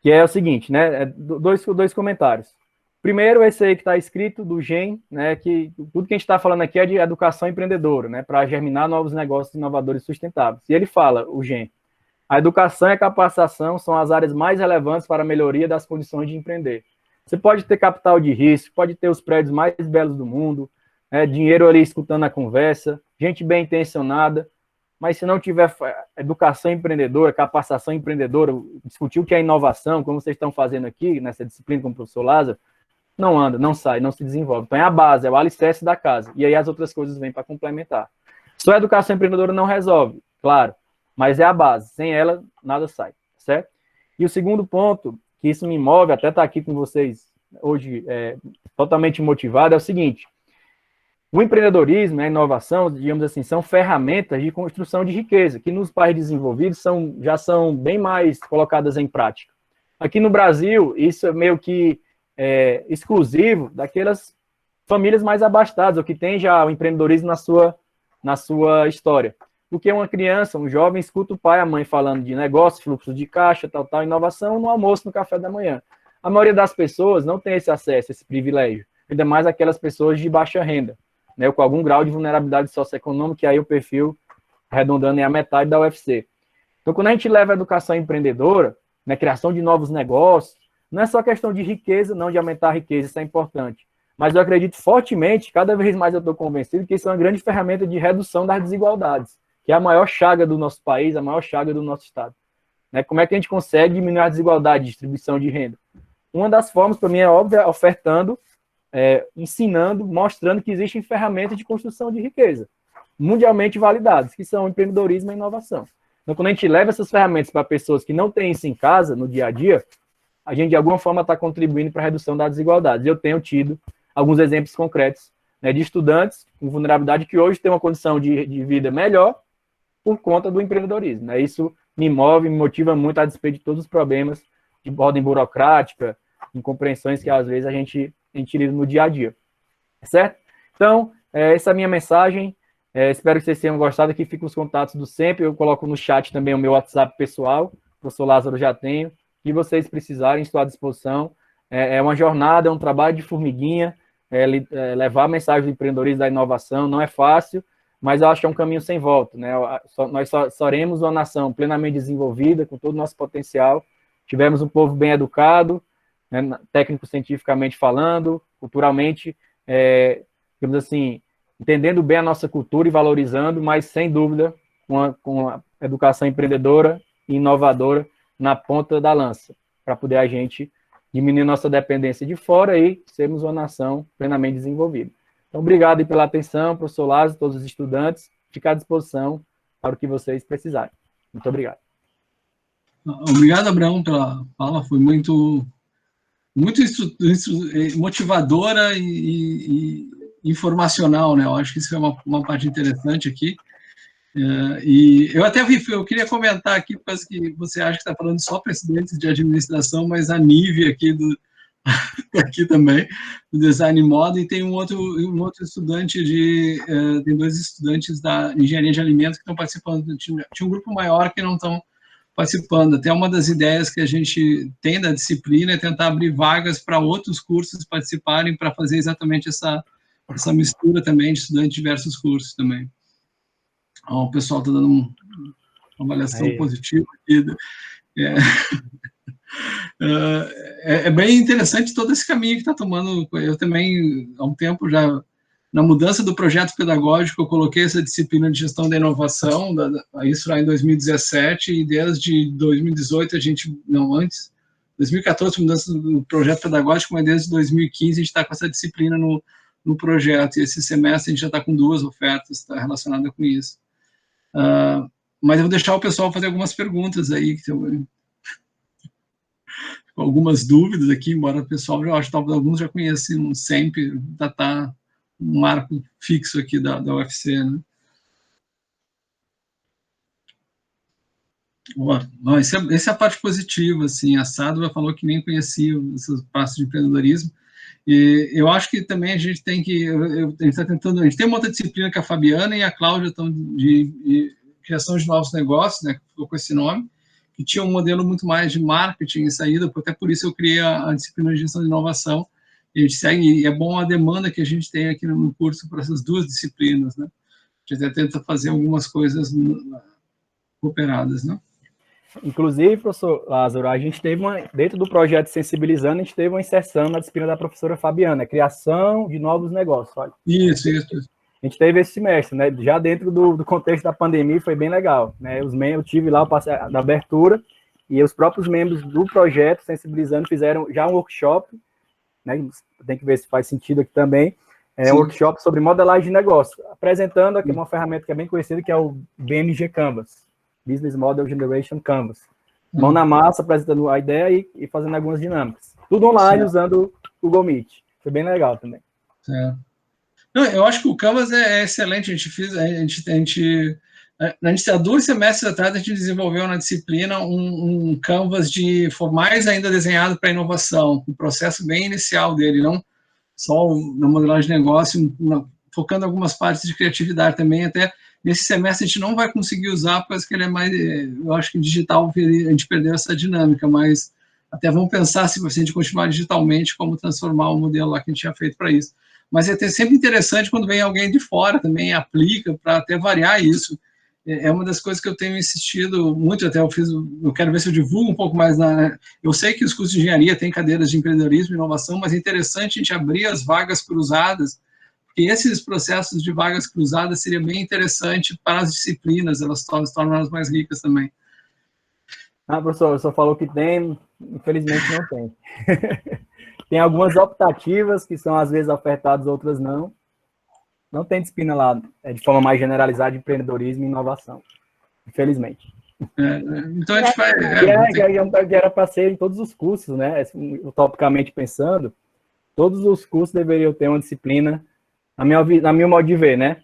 que é o seguinte, né, dois comentários. Primeiro, esse aí que está escrito do GEM, né, que tudo que a gente está falando aqui é de educação empreendedora, né, para germinar novos negócios inovadores e sustentáveis. E ele fala, o GEM, a educação e a capacitação são as áreas mais relevantes para a melhoria das condições de empreender. Você pode ter capital de risco, pode ter os prédios mais belos do mundo, dinheiro ali escutando a conversa, gente bem intencionada, mas se não tiver educação empreendedora, capacitação empreendedora, discutir o que é inovação, como vocês estão fazendo aqui, nessa disciplina com o professor Lázaro, não anda, não sai, não se desenvolve. Então é a base, é o alicerce da casa. E aí as outras coisas vêm para complementar. Só a educação empreendedora não resolve, claro, mas é a base. Sem ela, nada sai, certo? E o segundo ponto, que isso me move, até estar aqui com vocês hoje totalmente motivado, é o seguinte: o empreendedorismo, a inovação, digamos assim, são ferramentas de construção de riqueza, que nos países desenvolvidos já são bem mais colocadas em prática. Aqui no Brasil, isso é meio que exclusivo daquelas famílias mais abastadas, ou que tem já o empreendedorismo na sua história. Porque uma criança, um jovem, escuta o pai e a mãe falando de negócio, fluxo de caixa, tal, inovação, no almoço, no café da manhã. A maioria das pessoas não tem esse acesso, esse privilégio, ainda mais aquelas pessoas de baixa renda, né, com algum grau de vulnerabilidade socioeconômica, que aí o perfil, arredondando, é a metade da UFC. Então, quando a gente leva a educação empreendedora, né, criação de novos negócios, não é só questão de riqueza, não de aumentar a riqueza, isso é importante. Mas eu acredito fortemente, cada vez mais eu estou convencido, que isso é uma grande ferramenta de redução das desigualdades, que é a maior chaga do nosso país, a maior chaga do nosso Estado. Né? Como é que a gente consegue diminuir a desigualdade de distribuição de renda? Uma das formas, para mim, é óbvia, ofertando, ensinando, mostrando que existem ferramentas de construção de riqueza, mundialmente validadas, que são o empreendedorismo e a inovação. Então, quando a gente leva essas ferramentas para pessoas que não têm isso em casa, no dia a dia, a gente, de alguma forma, está contribuindo para a redução das desigualdades. Eu tenho tido alguns exemplos concretos, né, de estudantes com vulnerabilidade que hoje têm uma condição de vida melhor por conta do empreendedorismo. Né? Isso me move, me motiva muito a despeito de todos os problemas de ordem burocrática, incompreensões que, às vezes, a gente lida no dia a dia. Certo? Então, essa é a minha mensagem. Espero que vocês tenham gostado. Aqui ficam os contatos do sempre. Eu coloco no chat também o meu WhatsApp pessoal. O professor Lázaro já tenho. Que vocês precisarem, estou à disposição. É uma jornada, é um trabalho de formiguinha. Levar a mensagem do empreendedorismo, da inovação, não é fácil, mas eu acho que é um caminho sem volta. Né? Nós seremos uma nação plenamente desenvolvida, com todo o nosso potencial. Tivemos um povo bem educado, né, técnico-cientificamente falando, culturalmente, digamos assim, entendendo bem a nossa cultura e valorizando, mas, sem dúvida, com a educação empreendedora e inovadora na ponta da lança, para poder a gente diminuir nossa dependência de fora e sermos uma nação plenamente desenvolvida. Então, obrigado aí pela atenção, professor Lázaro, todos os estudantes, ficar à disposição para o que vocês precisarem. Muito obrigado. Obrigado, Abraão, pela fala, foi muito motivadora e informacional, né? Eu acho que isso é uma parte interessante aqui. E eu queria comentar aqui, porque que você acha que está falando só para estudantes de administração, mas a Nive aqui, aqui também, do Design Moda, e tem um outro estudante, tem dois estudantes da Engenharia de Alimentos que estão participando, tinha um grupo maior que não estão participando. Até uma das ideias que a gente tem da disciplina é tentar abrir vagas para outros cursos participarem, para fazer exatamente essa mistura também de estudantes de diversos cursos também. O pessoal está dando uma avaliação positiva aqui. É bem interessante todo esse caminho que está tomando. Eu também, há um tempo já, na mudança do projeto pedagógico, eu coloquei essa disciplina de gestão da inovação, isso lá em 2017, e desde 2018 a gente, não antes, 2014 mudança do projeto pedagógico, mas desde 2015 a gente está com essa disciplina no projeto, e esse semestre a gente já está com 2 ofertas relacionadas com isso. Mas eu vou deixar o pessoal fazer algumas perguntas aí, algumas dúvidas aqui, embora o pessoal, eu acho que talvez alguns já conheçam sempre, tá um marco fixo aqui da UFC, né? Essa é a parte positiva, assim, a Sadova falou que nem conhecia essas partes de empreendedorismo, e eu acho que também a gente tem que, a gente tem uma outra disciplina que a Fabiana e a Cláudia estão de criação de novos negócios, né, que ficou com esse nome, que tinha um modelo muito mais de marketing e saída, até por isso eu criei a disciplina de gestão de inovação, e a gente segue, e é bom a demanda que a gente tem aqui no curso para essas duas disciplinas, né, a gente até tenta fazer algumas coisas cooperadas, né. Inclusive, professor Lázaro, a gente teve dentro do projeto Sensibilizando, a gente teve uma inserção na disciplina da professora Fabiana, criação de novos negócios. Olha. Isso. A gente teve esse semestre, né? Já dentro do contexto da pandemia, foi bem legal, né? Eu tive lá o passeio da abertura e os próprios membros do projeto Sensibilizando fizeram já um workshop, né? Tem que ver se faz sentido aqui também. Um workshop sobre modelagem de negócio, apresentando aqui uma ferramenta que é bem conhecida, que é o BMG Canvas, Business Model Generation Canvas. Mão na massa, apresentando a ideia e fazendo algumas dinâmicas. Tudo online, usando o Google Meet. Foi bem legal também. Não, eu acho que o Canvas é excelente. Há 2 semestres atrás, a gente desenvolveu na disciplina um Canvas mais ainda desenhado para inovação, um processo bem inicial dele, não só na modelagem de negócio, focando em algumas partes de criatividade também. Até nesse semestre a gente não vai conseguir usar, porque ele é mais, eu acho que digital a gente perdeu essa dinâmica, mas até vamos pensar se a gente continuar digitalmente, como transformar o modelo lá que a gente tinha feito para isso. Mas é sempre interessante quando vem alguém de fora também, aplica para até variar isso. É uma das coisas que eu tenho insistido muito, até eu quero ver se eu divulgo um pouco mais. Eu sei que os cursos de engenharia têm cadeiras de empreendedorismo e inovação, mas é interessante a gente abrir as vagas cruzadas, porque esses processos de vagas cruzadas seria bem interessante para as disciplinas, elas se tornam elas mais ricas também. Professor, só falou que tem, infelizmente não tem. Tem algumas optativas que são às vezes ofertadas, outras não. Não tem disciplina lá de forma mais generalizada de empreendedorismo e inovação, infelizmente. Então a gente vai... Que era para ser em todos os cursos, né? Utopicamente pensando, todos os cursos deveriam ter uma disciplina, na minha modo de ver, né?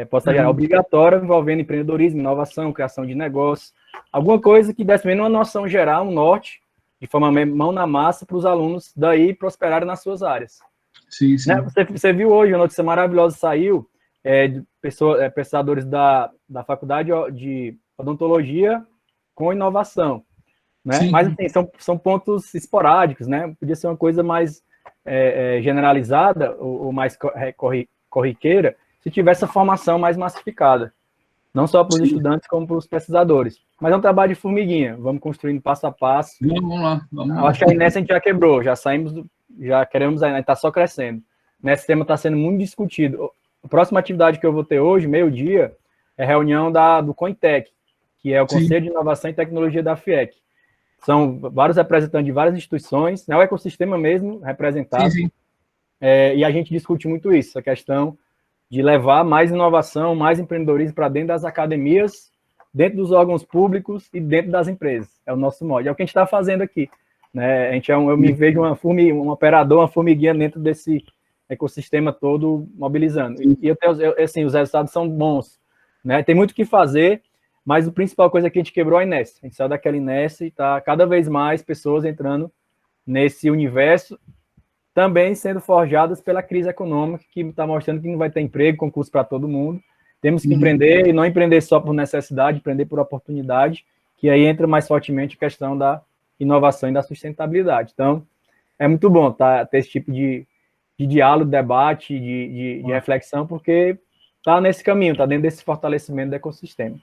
Posso ser obrigatória, envolvendo empreendedorismo, inovação, criação de negócios, alguma coisa que desse menos uma noção geral, um norte, de forma mão na massa, para os alunos daí prosperarem nas suas áreas. Sim. Né? Você viu hoje, uma notícia maravilhosa saiu, de pesquisadores da Faculdade de Odontologia com inovação. Né? Mas, assim, são pontos esporádicos, né? Podia ser uma coisa mais generalizada ou mais corriqueira, se tivesse a formação mais massificada. Não só para os estudantes, como para os pesquisadores. Mas é um trabalho de formiguinha. Vamos construindo passo a passo. Vamos lá. Acho que a Inés a gente já quebrou, já saímos, já queremos, ainda está só crescendo. Esse tema está sendo muito discutido. A próxima atividade que eu vou ter hoje, meio-dia, é a reunião do COINTEC, que é o Conselho de Inovação e Tecnologia da FIEC. São vários representantes de várias instituições, é o ecossistema mesmo representado. E a gente discute muito isso, a questão de levar mais inovação, mais empreendedorismo para dentro das academias, dentro dos órgãos públicos e dentro das empresas. É o nosso modo. É o que a gente está fazendo aqui. Né? Eu me vejo um operador, uma formiguinha dentro desse ecossistema todo mobilizando. E assim, os resultados são bons. Né? Tem muito o que fazer, mas a principal coisa é que a gente quebrou a inércia. A gente saiu daquela inércia e está cada vez mais pessoas entrando nesse universo, também sendo forjadas pela crise econômica, que está mostrando que não vai ter emprego, concurso para todo mundo. Temos que empreender, e não empreender só por necessidade, empreender por oportunidade, que aí entra mais fortemente a questão da inovação e da sustentabilidade. Então, é muito bom ter esse tipo de diálogo, debate, de reflexão, porque está nesse caminho, está dentro desse fortalecimento do ecossistema.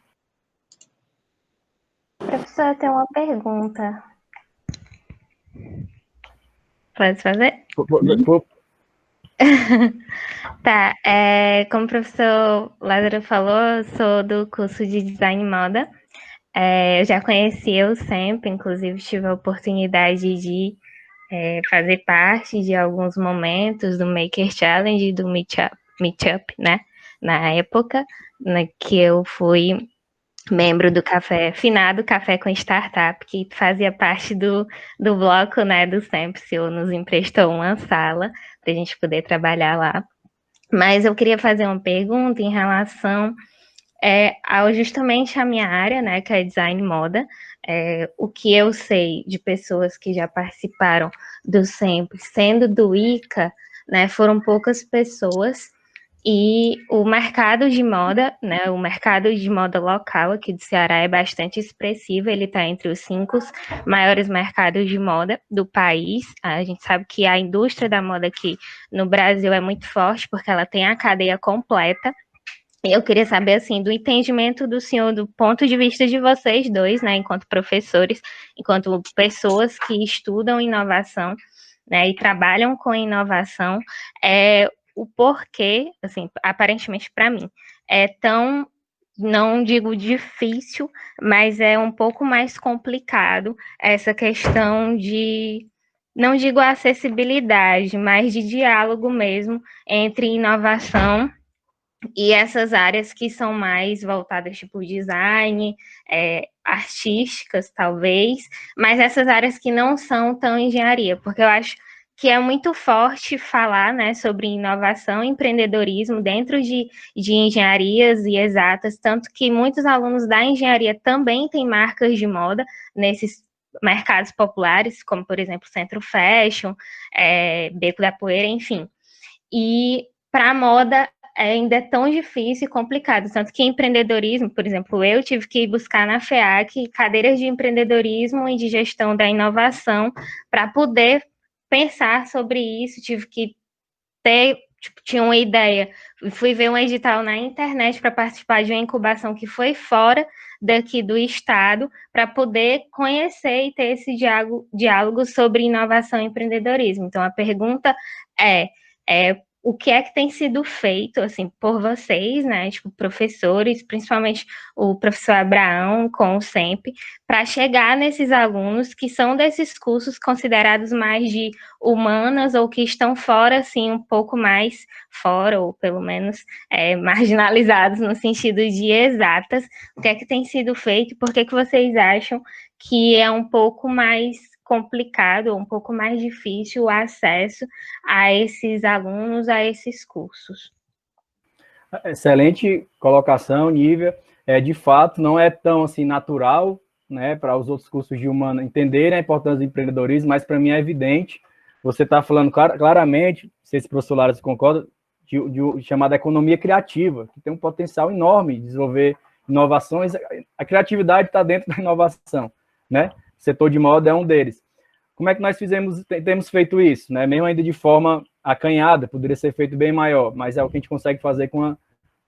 Professor, tem uma pergunta. Pode fazer? Tá, como o professor Lázaro falou, eu sou do curso de Design e Moda. Eu já conheci o SEMP, inclusive tive a oportunidade de fazer parte de alguns momentos do Maker Challenge e do Meetup, né? Na época, que eu fui membro do finado Café com Startup, que fazia parte do bloco, né, do SEMP. O senhor nos emprestou uma sala para a gente poder trabalhar lá. Mas eu queria fazer uma pergunta em relação ao justamente a minha área, né, que é design e moda. O que eu sei de pessoas que já participaram do SEMP, sendo do ICA, né, foram poucas pessoas. E o mercado de moda, né, o mercado de moda local aqui do Ceará é bastante expressivo, ele está entre os 5 maiores mercados de moda do país. A gente sabe que a indústria da moda aqui no Brasil é muito forte, porque ela tem a cadeia completa, Eu queria saber, assim, do entendimento do senhor, do ponto de vista de vocês dois, né, enquanto professores, enquanto pessoas que estudam inovação, né, e trabalham com inovação, o porquê, assim, aparentemente para mim, é tão, não digo difícil, mas é um pouco mais complicado essa questão de, não digo acessibilidade, mas de diálogo mesmo entre inovação e essas áreas que são mais voltadas, tipo design, artísticas, talvez, mas essas áreas que não são tão engenharia, porque eu acho que é muito forte falar, né, sobre inovação e empreendedorismo dentro de engenharias e exatas, tanto que muitos alunos da engenharia também têm marcas de moda nesses mercados populares, como, por exemplo, Centro Fashion, Beco da Poeira, enfim. E para a moda ainda é tão difícil e complicado, tanto que empreendedorismo, por exemplo, eu tive que buscar na FEAC cadeiras de empreendedorismo e de gestão da inovação para poder pensar sobre isso, tive que ter, tipo, tinha uma ideia, fui ver um edital na internet para participar de uma incubação que foi fora daqui do estado, para poder conhecer e ter esse diálogo sobre inovação e empreendedorismo. Então, a pergunta é o que é que tem sido feito, assim, por vocês, né, tipo, professores, principalmente o professor Abraão com o SEMP, para chegar nesses alunos que são desses cursos considerados mais de humanas ou que estão fora, assim, um pouco mais fora, ou pelo menos marginalizados no sentido de exatas. O que é que tem sido feito? Por que vocês acham que é um pouco mais complicado, um pouco mais difícil o acesso a esses alunos, a esses cursos? Excelente colocação, Nívia. De fato, não é tão assim natural, né, para os outros cursos de humana entenderem a importância do empreendedorismo, mas para mim é evidente. Você está falando claramente, não sei se o professor Lara concorda, de chamada economia criativa, que tem um potencial enorme de desenvolver inovações. A criatividade está dentro da inovação, né? O setor de moda é um deles. Como é que nós temos feito isso, né? Mesmo ainda de forma acanhada, poderia ser feito bem maior, mas é o que a gente consegue fazer com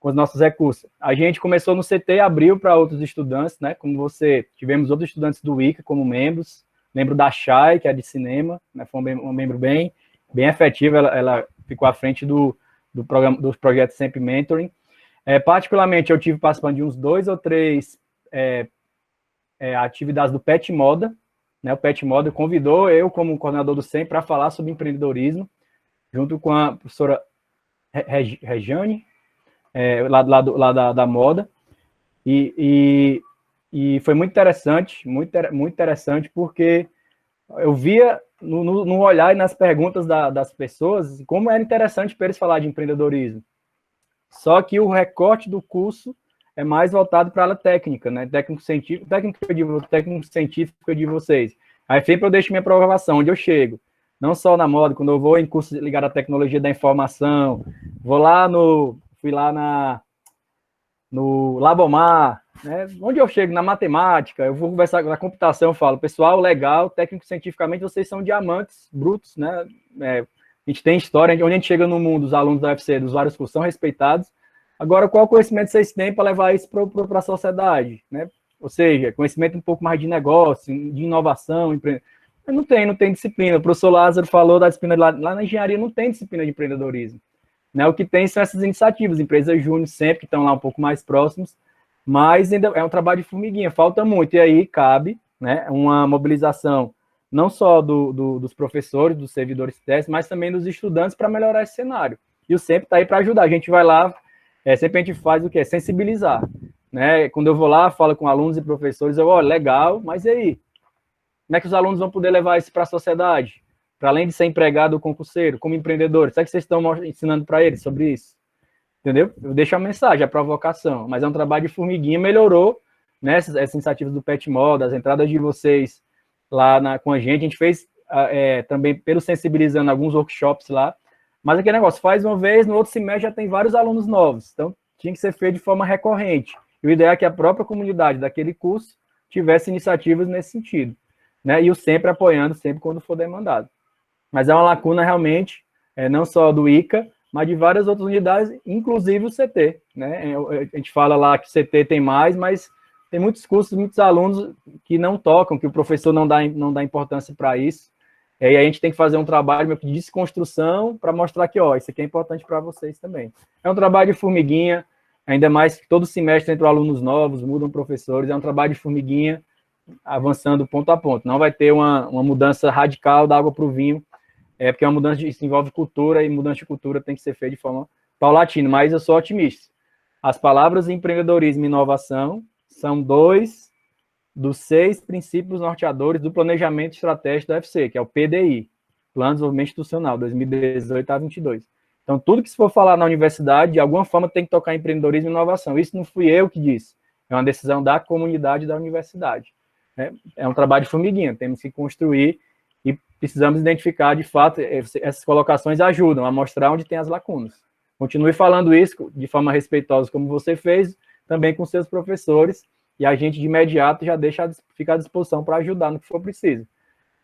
os nossos recursos. A gente começou no CT, abriu para outros estudantes, né? Como você, tivemos outros estudantes do ICA como membros, membro da Chay, que é de cinema, né? Foi um membro bem efetivo, ela ficou à frente do programa, dos projetos Sempre Mentoring. Particularmente, eu tive participando de uns 2 ou 3 atividades do PET Moda, né? O PET Moda convidou eu, como coordenador do SEM, para falar sobre empreendedorismo, junto com a professora Regiane, lá da moda, e foi muito interessante, muito interessante, porque eu via no olhar e nas perguntas das pessoas como era interessante para eles falar de empreendedorismo. Só que o recorte do curso é mais voltado para a área técnica, né? Técnico-científica de vocês. Aí sempre eu deixo minha aprovação, onde eu chego. Não só na moda, quando eu vou em curso ligado à tecnologia da informação, fui lá no Labomar, né? Onde eu chego, na matemática, eu vou conversar na computação, eu falo, pessoal, legal, técnico-cientificamente vocês são diamantes brutos, né? A gente tem história, onde a gente chega no mundo, os alunos da UFC, dos vários cursos são respeitados. Agora, qual conhecimento vocês têm para levar isso para a sociedade, né? Ou seja, conhecimento um pouco mais de negócio, de inovação, não tem disciplina. O professor Lázaro falou da disciplina lá na engenharia, não tem disciplina de empreendedorismo. Né? O que tem são essas iniciativas, empresas júnior sempre, que estão lá um pouco mais próximos, mas ainda é um trabalho de formiguinha, falta muito. E aí cabe, né, uma mobilização não só dos professores, dos servidores técnicos, mas também dos estudantes para melhorar esse cenário. E o SEMP está aí para ajudar. A gente vai lá, sempre a gente faz o quê? Sensibilizar. Né? Quando eu vou lá, falo com alunos e professores, legal, mas e aí? Como é que os alunos vão poder levar isso para a sociedade? Para além de ser empregado ou concurseiro, como empreendedor, será que vocês estão ensinando para eles sobre isso? Entendeu? Eu deixo a mensagem, a provocação, mas é um trabalho de formiguinha, melhorou, né, essas iniciativas do PET Moda, as entradas de vocês lá com a gente fez também, pelo sensibilizando, alguns workshops lá, mas aquele negócio, faz uma vez, no outro semestre já tem vários alunos novos, então tinha que ser feito de forma recorrente, e o ideal é que a própria comunidade daquele curso tivesse iniciativas nesse sentido, né, e o sempre apoiando, sempre quando for demandado. Mas é uma lacuna realmente, não só do ICA, mas de várias outras unidades, inclusive o CT, né? A gente fala lá que o CT tem mais, mas tem muitos cursos, muitos alunos que não tocam, que o professor não dá importância para isso. E aí a gente tem que fazer um trabalho de desconstrução para mostrar que, ó, isso aqui é importante para vocês também. É um trabalho de formiguinha, ainda mais que todo semestre entram alunos novos, mudam professores, é um trabalho de formiguinha, avançando ponto a ponto. Não vai ter uma mudança radical da água para o vinho, porque uma mudança isso envolve cultura, e mudança de cultura tem que ser feita de forma paulatina, mas eu sou otimista. As palavras empreendedorismo e inovação são 2 dos 6 princípios norteadores do planejamento estratégico da UFC, que é o PDI, Plano de Desenvolvimento Institucional, 2018 a 22. Então, tudo que se for falar na universidade, de alguma forma tem que tocar empreendedorismo e inovação. Isso não fui eu que disse, é uma decisão da comunidade da universidade. É um trabalho de formiguinha, temos que construir e precisamos identificar, de fato, essas colocações ajudam a mostrar onde tem as lacunas. Continue falando isso de forma respeitosa, como você fez, também com seus professores, e a gente, de imediato, já fica à disposição para ajudar no que for preciso.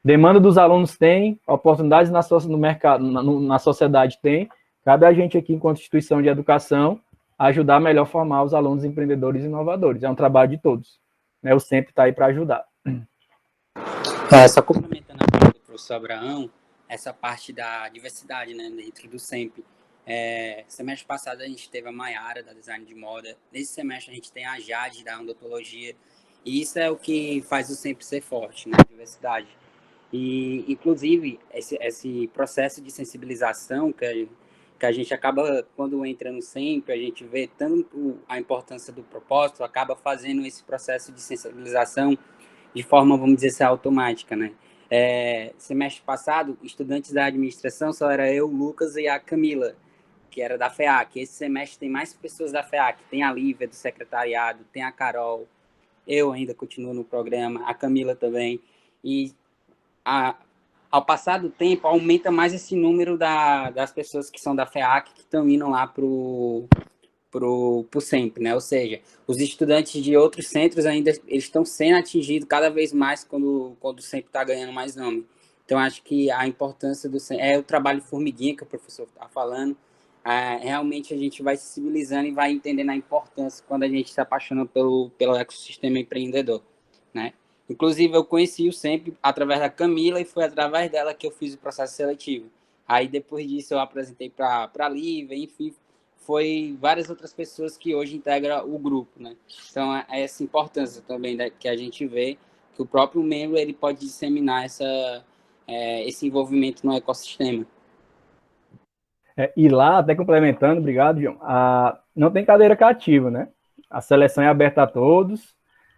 Demanda dos alunos tem, oportunidades no mercado, na sociedade tem, cabe a gente aqui, enquanto instituição de educação, ajudar a melhor formar os alunos empreendedores e inovadores. É um trabalho de todos. O SEMP está aí para ajudar. Só complementando a fala do professor Abraão, essa parte da diversidade, né, dentro do SEMP. Semestre passado a gente teve a Maiara, da Design de Moda. Nesse semestre a gente tem a Jade, da Odontologia. E isso é o que faz o SEMP ser forte, né, a diversidade. E, inclusive, esse processo de sensibilização que a gente acaba, quando entra no SEMP, a gente vê tanto a importância do propósito, acaba fazendo esse processo de sensibilização de forma, vamos dizer assim, automática, né? Semestre passado, estudantes da administração só era eu, o Lucas e a Camila, que era da FEAC. Esse semestre tem mais pessoas da FEAC, tem a Lívia do secretariado, tem a Carol, eu ainda continuo no programa, a Camila também, e ao passar do tempo, aumenta mais esse número das pessoas que são da FEAC, que estão indo lá pro SEMP, né? Ou seja, os estudantes de outros centros ainda eles estão sendo atingidos cada vez mais quando o SEMP está ganhando mais nome. Então, acho que a importância do SEMP é o trabalho formiguinha que o professor está falando. Realmente a gente vai se sensibilizando e vai entendendo a importância quando a gente se apaixona pelo ecossistema empreendedor, né? Inclusive, eu conheci o SEMP através da Camila e foi através dela que eu fiz o processo seletivo. Aí, depois disso, eu apresentei para a Lívia, enfim, foi várias outras pessoas que hoje integram o grupo, né? Então, é essa importância também que a gente vê, que o próprio membro ele pode disseminar esse envolvimento no ecossistema. E lá, até complementando, obrigado, João, não tem cadeira cativa, né? A seleção é aberta a todos,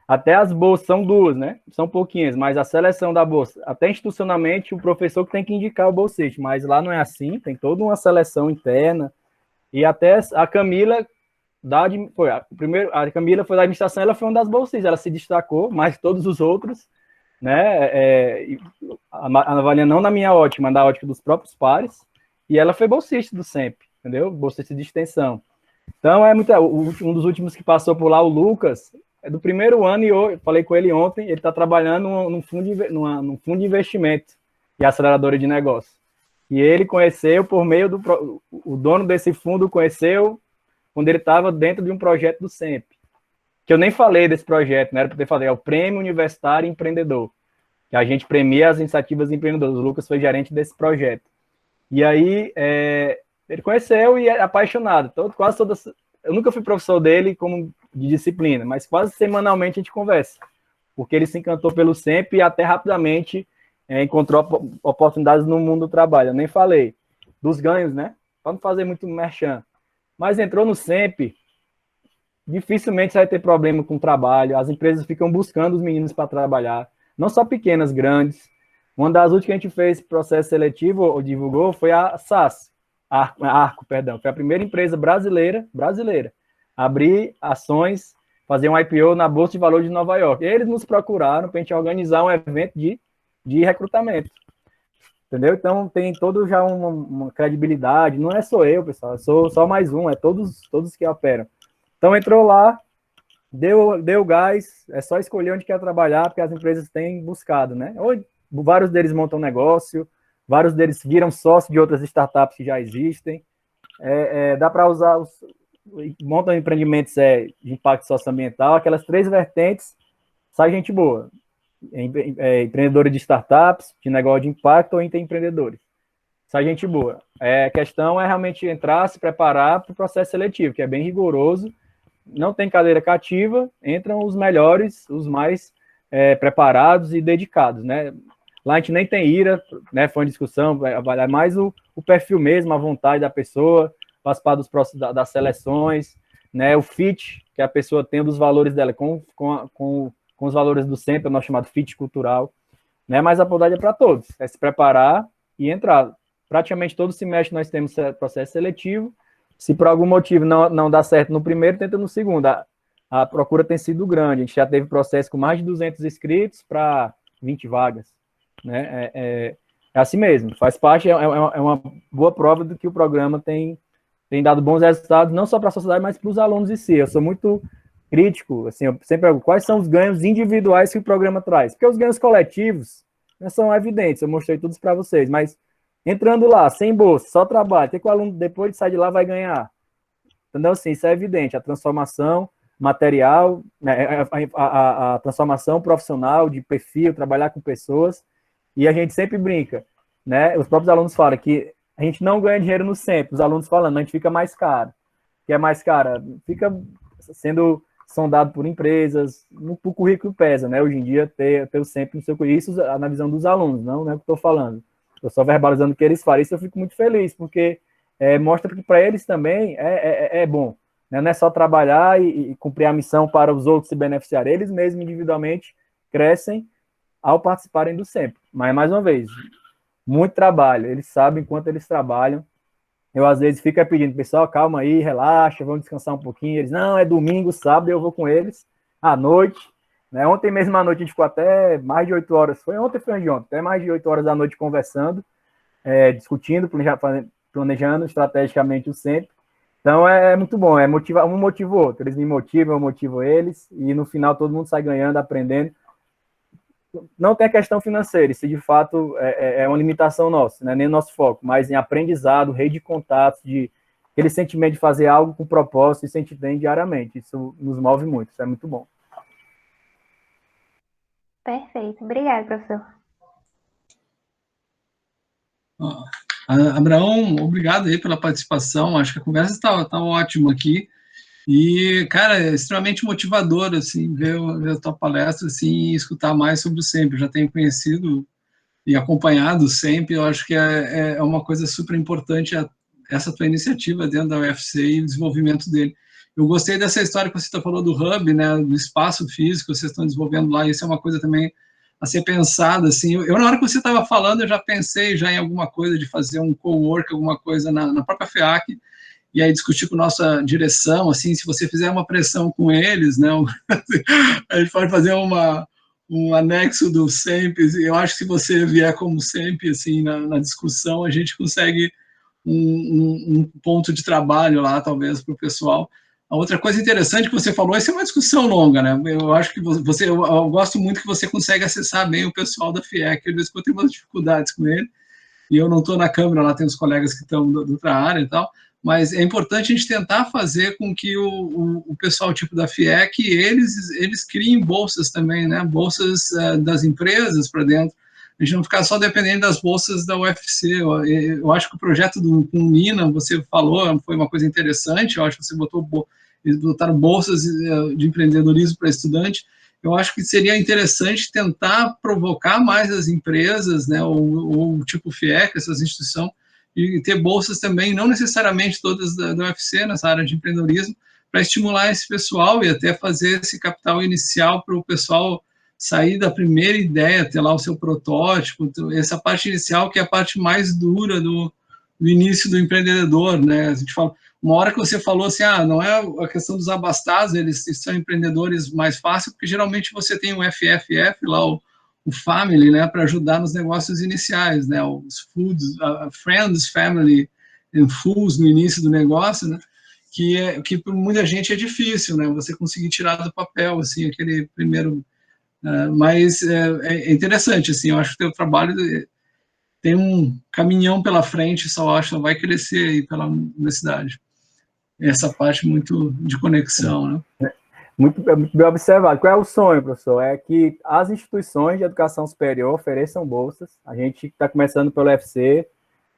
até as bolsas são 2, né? São pouquinhas, mas a seleção da bolsa, até institucionalmente, o professor que tem que indicar o bolsista, mas lá não é assim, tem toda uma seleção interna, e até a Camila, a Camila foi da administração, ela foi uma das bolsistas, ela se destacou, mais que todos os outros, né? Avaliando não na minha ótica, mas na ótica dos próprios pares, e ela foi bolsista do SEMP, entendeu? Bolsista de extensão. Então, um dos últimos que passou por lá, o Lucas, é do primeiro ano, e eu falei com ele ontem, ele está trabalhando num fundo de investimento e aceleradora de negócio. E ele conheceu por meio o dono desse fundo conheceu quando ele estava dentro de um projeto do SEMP, que eu nem falei desse projeto, não era para ter falado, é o Prêmio Universitário Empreendedor, que a gente premia as iniciativas empreendedoras. O Lucas foi gerente desse projeto. E aí, ele conheceu e é apaixonado. Eu nunca fui professor dele como de disciplina, mas quase semanalmente a gente conversa, porque ele se encantou pelo SEMP e até rapidamente encontrou oportunidades no mundo do trabalho. Eu nem falei dos ganhos, né? Para não fazer muito merchan. Mas entrou no SEMP, dificilmente você vai ter problema com o trabalho, as empresas ficam buscando os meninos para trabalhar, não só pequenas, grandes. Uma das últimas que a gente fez processo seletivo, ou divulgou, foi a SAS, Arco, foi a primeira empresa brasileira, a abrir ações, fazer um IPO na Bolsa de Valores de Nova York. Eles nos procuraram para a gente organizar um evento de recrutamento. Entendeu? Então, tem todo já uma credibilidade, não é só eu, pessoal, eu sou só mais um, é todos que operam. Então, entrou lá, deu gás, é só escolher onde quer trabalhar, porque as empresas têm buscado, né? Hoje, vários deles montam negócio, vários deles viram sócio de outras startups que já existem. dá para usar, montam empreendimentos de impacto socioambiental, aquelas 3 vertentes, sai gente boa. Empreendedores de startups, de negócio de impacto ou empreendedores. Sai gente boa. A questão é realmente entrar, se preparar para o processo seletivo, que é bem rigoroso, não tem cadeira cativa, entram os melhores, os mais preparados e dedicados, né? Lá a gente nem tem ira, né? Foi uma discussão, vai avaliar mais o perfil mesmo, a vontade da pessoa, participar dos processos das seleções, né? O fit que a pessoa tem dos valores dela com os valores do centro, nosso chamado fit cultural, né? Mas a oportunidade é para todos, é se preparar e entrar. Praticamente todo semestre nós temos processo seletivo. Se por algum motivo não dá certo no primeiro, tenta no segundo. A procura tem sido grande. A gente já teve processo com mais de 200 inscritos para 20 vagas. Né? É assim mesmo. Faz parte, é uma boa prova do que o programa tem dado bons resultados, não só para a sociedade, mas para os alunos em si. Eu sou muito crítico. Assim, eu sempre pergunto, quais são os ganhos individuais que o programa traz? Porque os ganhos coletivos, né, são evidentes. Eu mostrei todos para vocês, mas entrando lá, sem bolsa, só trabalho, o que o aluno, depois de sair de lá, vai ganhar? Entendeu? Assim, isso é evidente. A transformação material, né, a transformação profissional, de perfil, trabalhar com pessoas, e a gente sempre brinca, né? Os próprios alunos falam que a gente não ganha dinheiro no sempre, os alunos falando, a gente fica mais caro. Que é mais caro? Fica sendo sondado por empresas, o currículo pesa, né? Hoje em dia, ter o sempre no seu currículo, isso na visão dos alunos, não é o que eu estou falando. Eu só verbalizando o que eles falam, isso eu fico muito feliz, porque mostra que para eles também é bom. Né? Não é só trabalhar e cumprir a missão para os outros se beneficiarem. Eles mesmos, individualmente, crescem ao participarem do sempre. Mas, mais uma vez, muito trabalho. Eles sabem quanto eles trabalham. Eu, às vezes, fico pedindo, pessoal, calma aí, relaxa, vamos descansar um pouquinho. Eles, não, é domingo, sábado, eu vou com eles à noite. Né? Ontem mesmo à noite a gente ficou até mais de 8 horas, foi ontem, até mais de 8 horas da noite conversando, discutindo, planejando estrategicamente o sempre. Então é muito bom, um motiva o outro, eles me motivam, eu motivo eles, e no final todo mundo sai ganhando, aprendendo. Não tem a questão financeira, isso de fato é uma limitação nossa, não é nem o nosso foco, mas em aprendizado, rede de contatos, aquele sentimento de fazer algo com propósito, isso a gente tem diariamente, isso nos move muito, isso é muito bom. Perfeito. Obrigada, professor. Abraão, obrigado aí pela participação. Acho que a conversa está ótima aqui. E, cara, é extremamente motivador, assim, ver a tua palestra, assim, e escutar mais sobre o sempre. Eu já tenho conhecido e acompanhado o sempre. Eu acho que é uma coisa super importante essa tua iniciativa dentro da UFC e o desenvolvimento dele. Eu gostei dessa história que você falou do hub, né, do espaço físico que vocês estão desenvolvendo lá. Isso é uma coisa também a ser pensada, assim. Eu na hora que você estava falando, eu já pensei já em alguma coisa de fazer um co-work, alguma coisa na própria FEAC, e aí discutir com nossa direção, assim, se você fizer uma pressão com eles, né, a gente pode fazer um anexo do SEMP. Eu acho que se você vier como SEMP, assim, na discussão, a gente consegue um ponto de trabalho lá, talvez, para o pessoal. A outra coisa interessante que você falou, essa é uma discussão longa, né? Eu acho que eu gosto muito que você consegue acessar bem o pessoal da FIEC. Às vezes eu tenho umas dificuldades com ele, e eu não estou na câmera, lá tem os colegas que estão de outra área e tal, mas é importante a gente tentar fazer com que o pessoal tipo da FIEC, eles criem bolsas também, né? Bolsas das empresas para dentro. A gente não ficar só dependendo das bolsas da UFC. Eu acho que o projeto com o Nina, você falou, foi uma coisa interessante. Eu acho que você eles botaram bolsas de empreendedorismo para estudante. Eu acho que seria interessante tentar provocar mais as empresas, né, ou tipo FIEC, essas instituições, e ter bolsas também, não necessariamente todas da UFC, nessa área de empreendedorismo, para estimular esse pessoal e até fazer esse capital inicial para o pessoal sair da primeira ideia, ter lá o seu protótipo, essa parte inicial que é a parte mais dura do início do empreendedor, né? A gente fala, uma hora que você falou assim, não é a questão dos abastados, eles são empreendedores mais fácil, porque geralmente você tem o FFF lá, o Family, né, para ajudar nos negócios iniciais, né, os Foods, Friends, Family and Foods no início do negócio, né, que para muita gente é difícil, né, você conseguir tirar do papel, assim, aquele primeiro... mas é interessante, assim, eu acho que o teu trabalho tem um caminhão pela frente, só acho que vai crescer aí pela universidade. Essa parte muito de conexão, né? Muito bem observado. Qual é o sonho, professor? É que as instituições de educação superior ofereçam bolsas. A gente está começando pelo UFC,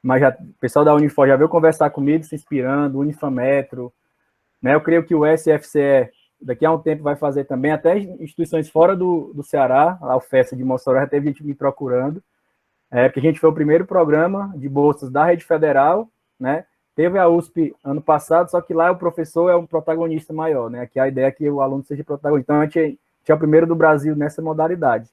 mas o pessoal da Unifor já veio conversar comigo, se inspirando, Unifametro, né? Eu creio que o SFCE, daqui a um tempo, vai fazer também, até instituições fora do Ceará, a UFES de Mossoró, já teve gente me procurando, porque a gente foi o primeiro programa de bolsas da rede federal, né? Teve a USP ano passado, só que lá o professor é um protagonista maior, né? Aqui a ideia é que o aluno seja protagonista. Então, a gente é o primeiro do Brasil nessa modalidade.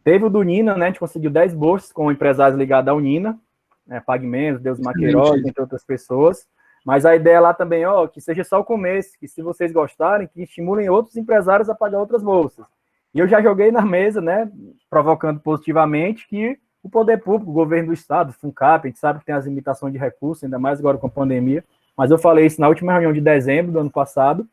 Teve o do Unina, né? A gente conseguiu 10 bolsas com empresários ligados à Unina, né? Pague Menos, Deus Maqueiroz, entre outras pessoas. Mas a ideia lá também, que seja só o começo, que se vocês gostarem, que estimulem outros empresários a pagar outras bolsas. E eu já joguei na mesa, né? Provocando positivamente que o poder público, o governo do estado, o FUNCAP, a gente sabe que tem as limitações de recursos, ainda mais agora com a pandemia, mas eu falei isso na última reunião de dezembro do ano passado,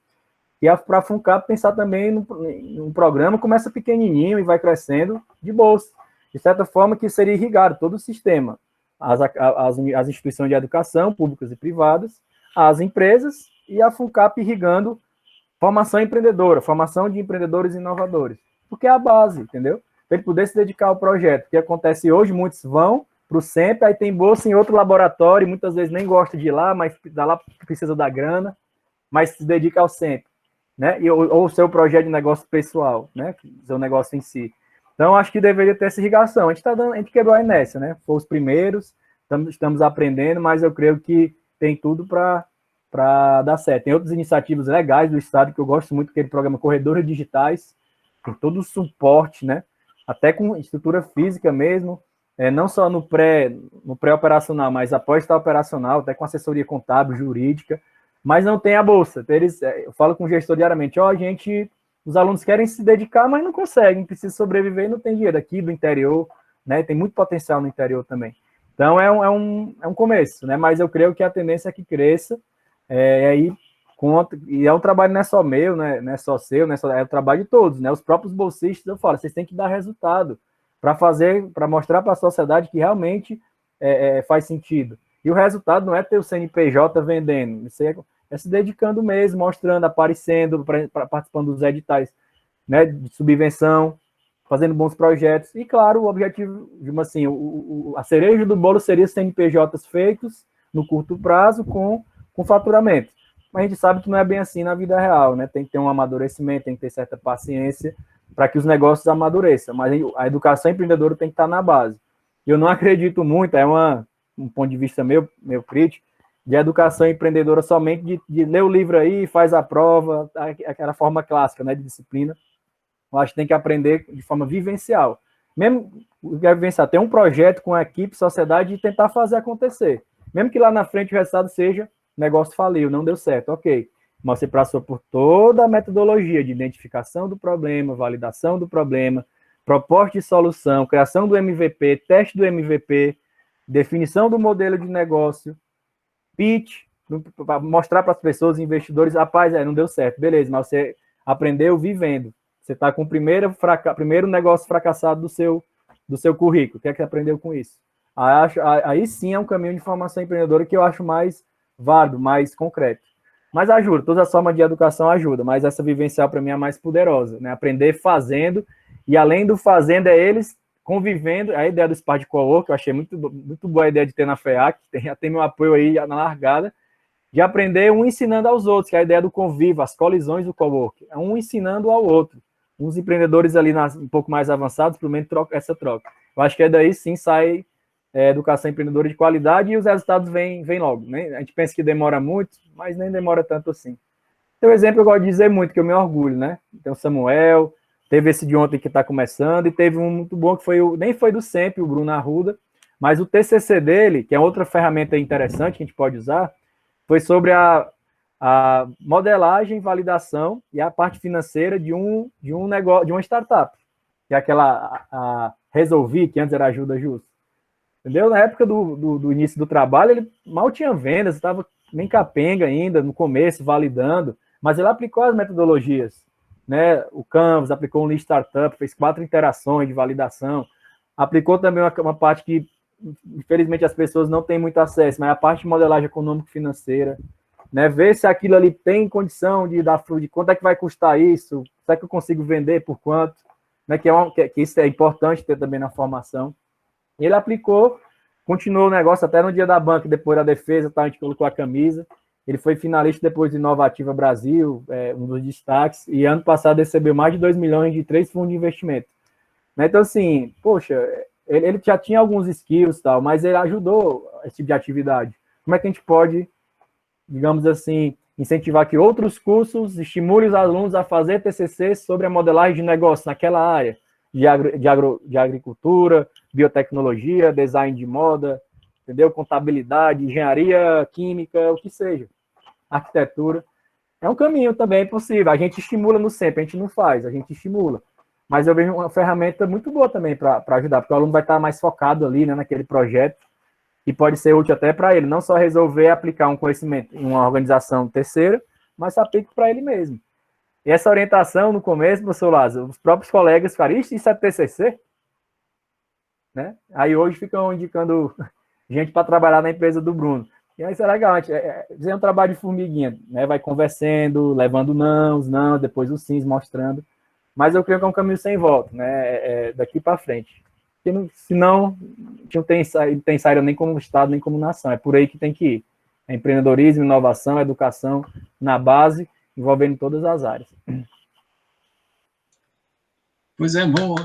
e para a FUNCAP pensar também num programa, começa pequenininho e vai crescendo de bolsa, de certa forma que seria irrigado todo o sistema, as instituições de educação, públicas e privadas, as empresas e a FUNCAP irrigando formação empreendedora, formação de empreendedores inovadores, porque é a base, entendeu? Para ele poder se dedicar ao projeto. O que acontece hoje, muitos vão para o SEMP, aí tem bolsa em outro laboratório, muitas vezes nem gosta de ir lá, mas dá lá precisa da grana, mas se dedica ao SEMP, né? Ou o seu projeto de negócio pessoal, né? Seu negócio em si. Então, acho que deveria ter essa irrigação. A gente quebrou a inércia, né? Foi os primeiros, estamos aprendendo, mas eu creio que tem tudo para dar certo. Tem outras iniciativas legais do Estado que eu gosto muito, aquele programa Corredores Digitais, tem todo o suporte, né? Até com estrutura física mesmo, não só no pré-operacional, mas após estar operacional, até com assessoria contábil, jurídica, mas não tem a bolsa. Eu falo com o gestor diariamente, os alunos querem se dedicar, mas não conseguem, precisam sobreviver e não tem dinheiro aqui do interior, né? Tem muito potencial no interior também. Então, é um começo, né? Mas eu creio que a tendência é que cresça, e é um trabalho não é só meu, né? Não é só seu, é o trabalho de todos, né? Os próprios bolsistas, eu falo, vocês têm que dar resultado para mostrar para a sociedade que realmente faz sentido. E o resultado não é ter o CNPJ vendendo, é se dedicando mesmo, mostrando, aparecendo, participando dos editais, né, de subvenção, fazendo bons projetos. E, claro, o objetivo, assim, a cereja do bolo seria CNPJs feitos no curto prazo com faturamento. Mas a gente sabe que não é bem assim na vida real, né? Tem que ter um amadurecimento, tem que ter certa paciência para que os negócios amadureçam. Mas a educação empreendedora tem que estar na base. Eu não acredito muito, um ponto de vista meu crítico, de educação empreendedora somente de ler o livro aí, faz a prova, aquela forma clássica, né, de disciplina. Eu acho que tem que aprender de forma vivencial. Mesmo que vivenciar, ter um projeto com a equipe, sociedade e tentar fazer acontecer. Mesmo que lá na frente o resultado seja o negócio faliu, não deu certo, ok. Mas você passou por toda a metodologia de identificação do problema, validação do problema, proposta de solução, criação do MVP, teste do MVP, definição do modelo de negócio, pitch, para mostrar para as pessoas, investidores, rapaz, não deu certo, beleza, mas você aprendeu vivendo. Você está com o primeiro negócio fracassado do seu currículo. O que é que você aprendeu com isso? Aí sim é um caminho de formação empreendedora que eu acho mais válido, mais concreto. Mas ajuda, todas as formas de educação ajudam, mas essa vivencial para mim é a mais poderosa, né? Aprender fazendo, e além do fazendo, eles convivendo. A ideia do Spark de Cowork, eu achei muito, muito boa a ideia de ter na FEAC, já tem meu apoio aí na largada, de aprender um ensinando aos outros, que é a ideia do convívio, as colisões do Cowork, é um ensinando ao outro. Uns empreendedores ali um pouco mais avançados, pelo menos essa troca. Eu acho que daí sim sai educação empreendedora de qualidade e os resultados vêm logo, né? A gente pensa que demora muito, mas nem demora tanto assim. Tem um exemplo que eu gosto de dizer muito, que eu me orgulho, né? Tem o Samuel, teve esse de ontem que está começando, e teve um muito bom que nem foi do SEMP, o Bruno Arruda, mas o TCC dele, que é outra ferramenta interessante que a gente pode usar, foi sobre a modelagem, validação e a parte financeira de um negócio, de uma startup, que é aquela Resolvi, que antes era Ajuda Justa. Entendeu? Na época do início do trabalho, ele mal tinha vendas, estava nem capenga ainda, no começo, validando, mas ele aplicou as metodologias, né? O Canvas aplicou um Lean Startup, fez 4 interações de validação, aplicou também uma parte que infelizmente as pessoas não têm muito acesso, mas a parte de modelagem econômico-financeira, né? Ver se aquilo ali tem condição de dar fruto, de quanto é que vai custar isso, será que eu consigo vender, por quanto, né? Que isso é importante ter também na formação. E ele aplicou, continuou o negócio até no dia da banca, depois da defesa, tá, a gente colocou a camisa. Ele foi finalista depois de Inovativa Brasil, um dos destaques, e ano passado recebeu mais de 2 milhões de 3 fundos de investimento. Então, assim, poxa, ele já tinha alguns skills, tal, mas ele ajudou esse tipo de atividade. Como é que a gente pode, digamos assim, incentivar que outros cursos estimulem os alunos a fazer TCC sobre a modelagem de negócio naquela área, de agricultura, biotecnologia, design de moda, entendeu? Contabilidade, engenharia química, o que seja, arquitetura. É um caminho também possível. A gente estimula no SEMP, a gente não faz, a gente estimula. Mas eu vejo uma ferramenta muito boa também para ajudar, porque o aluno vai estar mais focado ali, né, naquele projeto, e pode ser útil até para ele, não só resolver aplicar um conhecimento em uma organização terceira, mas aplica para ele mesmo. E essa orientação, no começo, professor Lázaro, os próprios colegas falaram, isso é TCC? Né? Aí hoje ficam indicando gente para trabalhar na empresa do Bruno. E aí isso é legal, é um trabalho de formiguinha, né? Vai conversando, levando não, depois os sims mostrando. Mas eu creio que é um caminho sem volta, né? Daqui para frente. Porque senão, não tem saída nem como Estado, nem como nação. É por aí que tem que ir. É empreendedorismo, inovação, educação, na base, envolvendo todas as áreas. Pois é, bom,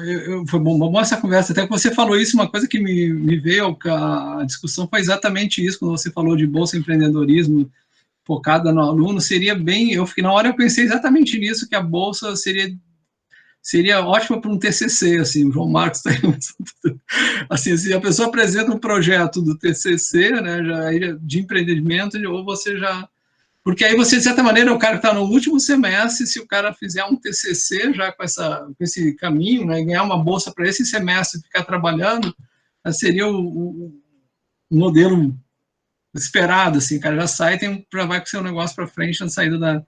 foi bom essa conversa. Até que você falou isso, uma coisa que me veio, a discussão foi exatamente isso, quando você falou de bolsa empreendedorismo focada no aluno, seria bem, na hora eu pensei exatamente nisso, que a bolsa seria ótima para um TCC, assim, o João Marcos está assim, se a pessoa apresenta um projeto do TCC, né, de empreendimento, ou você já... Porque aí você, de certa maneira, o cara que está no último semestre, se o cara fizer um TCC já com esse caminho, né, ganhar uma bolsa para esse semestre ficar trabalhando, seria o modelo esperado, assim, o cara já sai, já vai com o seu negócio para frente na saída da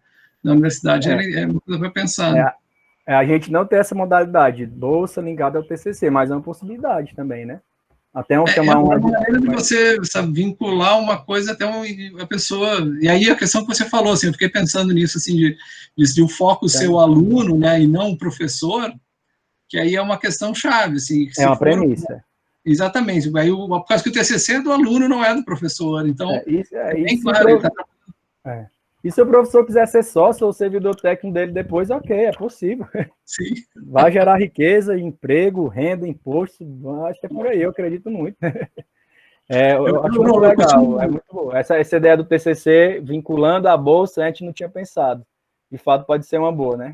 universidade. É uma coisa para pensar. Né? A gente não tem essa modalidade, bolsa ligada ao TCC, mas é uma possibilidade também, né? Até chamar uma maneira de você, sabe, vincular uma coisa até a pessoa... E aí a questão que você falou, assim, eu fiquei pensando nisso, assim, de o foco ser o aluno, né, e não o professor, que aí é uma questão chave, assim. É uma premissa. Exatamente. Aí, por causa que o TCC é do aluno, não é do professor. Então, bem claro. E se o professor quiser ser sócio ou servidor técnico dele depois, ok, é possível. Sim. Vai gerar riqueza, emprego, renda, imposto, acho que é por aí, eu acredito muito. Eu acho muito legal, é muito bom. Essa ideia do TCC vinculando a bolsa, a gente não tinha pensado. De fato, pode ser uma boa, né?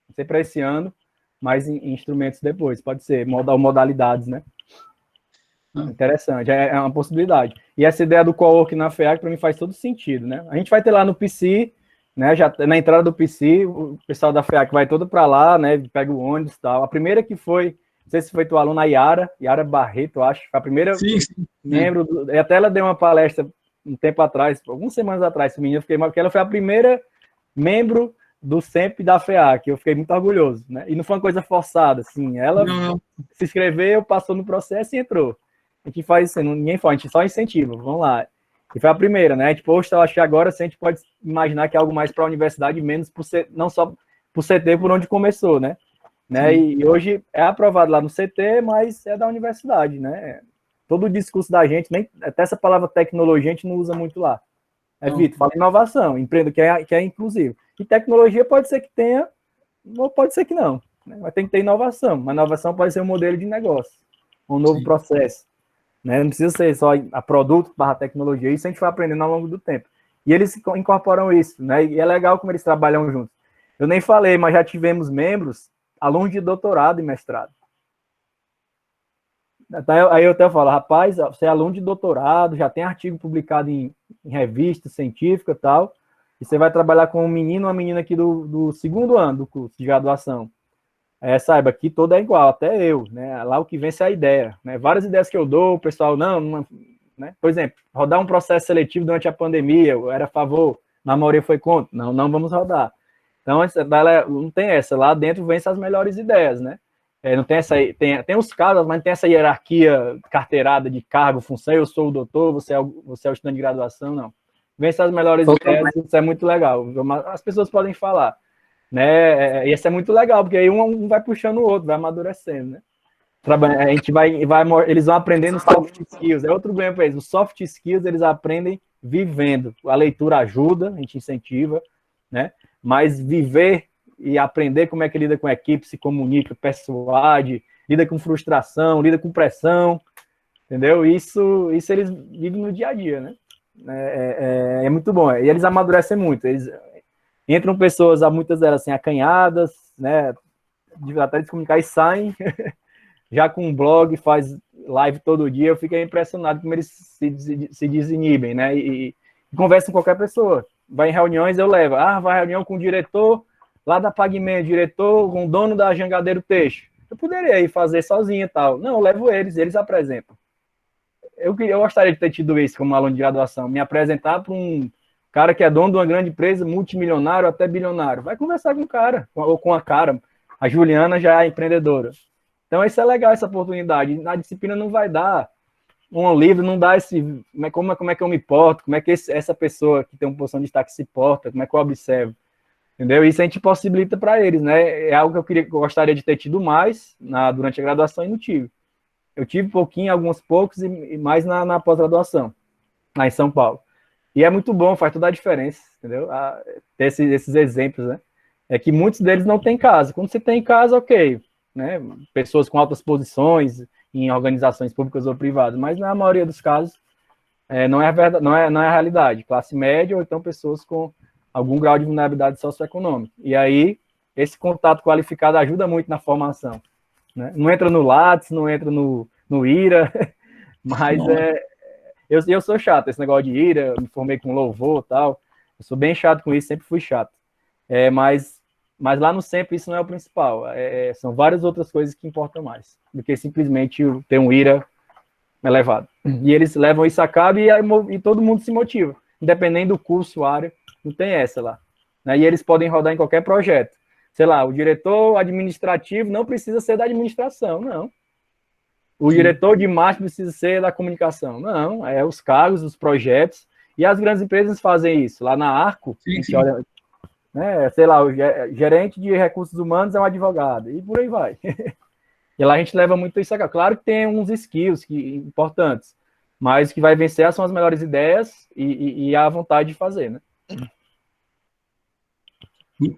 Não sei para esse ano, mas em instrumentos depois, pode ser, modalidades, né? Interessante, é uma possibilidade. E essa ideia do co-work na FEAC, para mim, faz todo sentido, né? A gente vai ter lá no PC, né? Já na entrada do PC, o pessoal da FEAC vai todo para lá, né? Pega o ônibus e tal. A primeira que foi, não sei se foi tua aluna, a Yara Barreto, eu acho, foi a primeira membro, e até ela deu uma palestra um tempo atrás, algumas semanas atrás, esse menino, porque ela foi a primeira membro do SEMP da FEAC, eu fiquei muito orgulhoso, né? E não foi uma coisa forçada, assim, ela se inscreveu, passou no processo e entrou. A gente faz isso, ninguém faz, a gente só incentiva, vamos lá. E foi a primeira, né? A gente, poxa, eu acho que agora a gente pode imaginar que é algo mais para a universidade, menos não só por CT, por onde começou, né? E hoje é aprovado lá no CT, mas é da universidade, né? Todo o discurso da gente, até essa palavra tecnologia a gente não usa muito lá. Vitor, fala inovação, empreendo que é inclusivo. E tecnologia pode ser que tenha, ou pode ser que não. Né? Mas tem que ter inovação. Mas inovação pode ser um modelo de negócio, um novo processo. Né? Não precisa ser só a produto barra tecnologia, isso a gente vai aprendendo ao longo do tempo. E eles incorporam isso, né? E é legal como eles trabalham juntos. Eu nem falei, mas já tivemos membros, alunos de doutorado e mestrado. Aí eu até falo, rapaz, você é aluno de doutorado, já tem artigo publicado em revista científica e tal, e você vai trabalhar com um menino ou uma menina aqui do segundo ano do curso de graduação. Saiba que todo é igual, até eu, né? Lá o que vence é a ideia, né? Várias ideias que eu dou, o pessoal, né? Por exemplo, rodar um processo seletivo durante a pandemia, eu era a favor, na maioria foi contra, não vamos rodar. Então, não tem essa, lá dentro vence as melhores ideias, né? não tem tem os casos, mas não tem essa hierarquia carteirada de cargo, função, eu sou o doutor, você é o estudante de graduação, não. Vence as melhores ideias, isso é muito legal. As pessoas podem falar, né? E isso é muito legal, porque aí um vai puxando o outro, vai amadurecendo, né? A gente eles vão aprendendo soft skills, é outro ganho para eles. Os soft skills eles aprendem vivendo. A leitura ajuda, a gente incentiva, né? Mas viver e aprender como é que lida com a equipe, se comunica, persuade, lida com frustração, lida com pressão, entendeu? Isso eles vivem no dia a dia, né? É muito bom. E eles amadurecem muito. Entram pessoas, muitas delas assim, acanhadas, né? Até de comunicar e saem já com um blog, faz live todo dia. Eu fico impressionado como eles se desinibem, né? E conversam com qualquer pessoa. Vai em reuniões, eu levo. Vai em reunião com o diretor lá da Pagmento, diretor com o dono da Jangadeiro Teixo. Eu poderia ir fazer sozinho e tal. Não, eu levo eles apresentam. Eu gostaria de ter tido isso como aluno de graduação, me apresentar para um cara que é dono de uma grande empresa, multimilionário, até bilionário. Vai conversar com o cara, ou com a cara. A Juliana já é empreendedora. Então, isso é legal, essa oportunidade. Na disciplina não vai dar um livro, não dá esse... Como é que eu me porto, como é que essa pessoa que tem uma posição de destaque se porta, como é que eu observo. Entendeu? Isso a gente possibilita para eles, né? É algo que eu gostaria de ter tido mais durante a graduação e não tive. Eu tive pouquinho, alguns poucos, e mais na pós-graduação, lá em São Paulo. E é muito bom, faz toda a diferença, entendeu? Ter esses exemplos, né? É que muitos deles não têm casa. Quando você tem casa, ok, né? Pessoas com altas posições em organizações públicas ou privadas, mas na maioria dos casos não é a realidade. Classe média ou então pessoas com algum grau de vulnerabilidade socioeconômica. E aí, esse contato qualificado ajuda muito na formação. Né? Não entra no Lattes, não entra no IRA, mas eu sou chato, esse negócio de IRA, eu me formei com louvor e tal, eu sou bem chato com isso, sempre fui chato. Mas lá no SEMP isso não é o principal, são várias outras coisas que importam mais, do que simplesmente ter um IRA elevado. E eles levam isso a cabo e todo mundo se motiva, independente do curso, área, não tem essa lá. Né? E eles podem rodar em qualquer projeto. Sei lá, o diretor administrativo não precisa ser da administração, não. O diretor de marketing precisa ser da comunicação. Não, é os cargos, os projetos. E as grandes empresas fazem isso. Lá na Arco, a gente olha, né, sei lá, o gerente de recursos humanos é um advogado, e por aí vai. E lá a gente leva muito isso aqui. Claro que tem uns skills importantes, mas o que vai vencer são as melhores ideias e a vontade de fazer, né?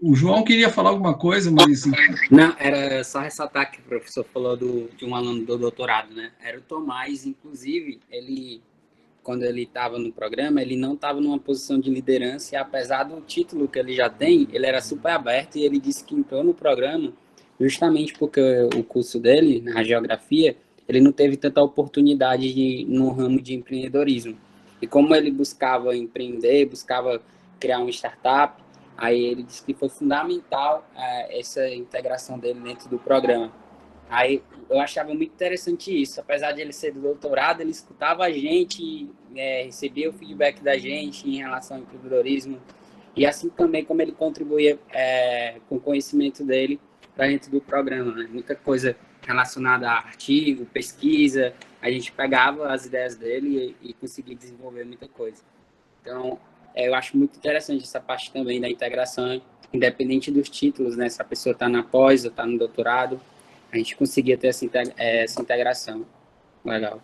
O João queria falar alguma coisa, mas... Não, era só ressaltar que o professor falou de um aluno do doutorado, né? Era o Tomás, inclusive, quando ele estava no programa, ele não estava numa posição de liderança, e apesar do título que ele já tem, ele era super aberto, e ele disse que entrou no programa justamente porque o curso dele, na geografia, ele não teve tanta oportunidade no ramo de empreendedorismo. E como ele buscava empreender, buscava criar uma startup, aí ele disse que foi fundamental essa integração dele dentro do programa. Aí eu achava muito interessante isso. Apesar de ele ser do doutorado, ele escutava a gente, recebia o feedback da gente em relação ao empreendedorismo. E assim também como ele contribuía com o conhecimento dele para dentro do programa. Né? Muita coisa relacionada a artigo, pesquisa. A gente pegava as ideias dele e conseguia desenvolver muita coisa. Então... eu acho muito interessante essa parte também da integração, independente dos títulos, né? Se a pessoa está na pós ou está no doutorado, a gente conseguia ter essa integração. Legal.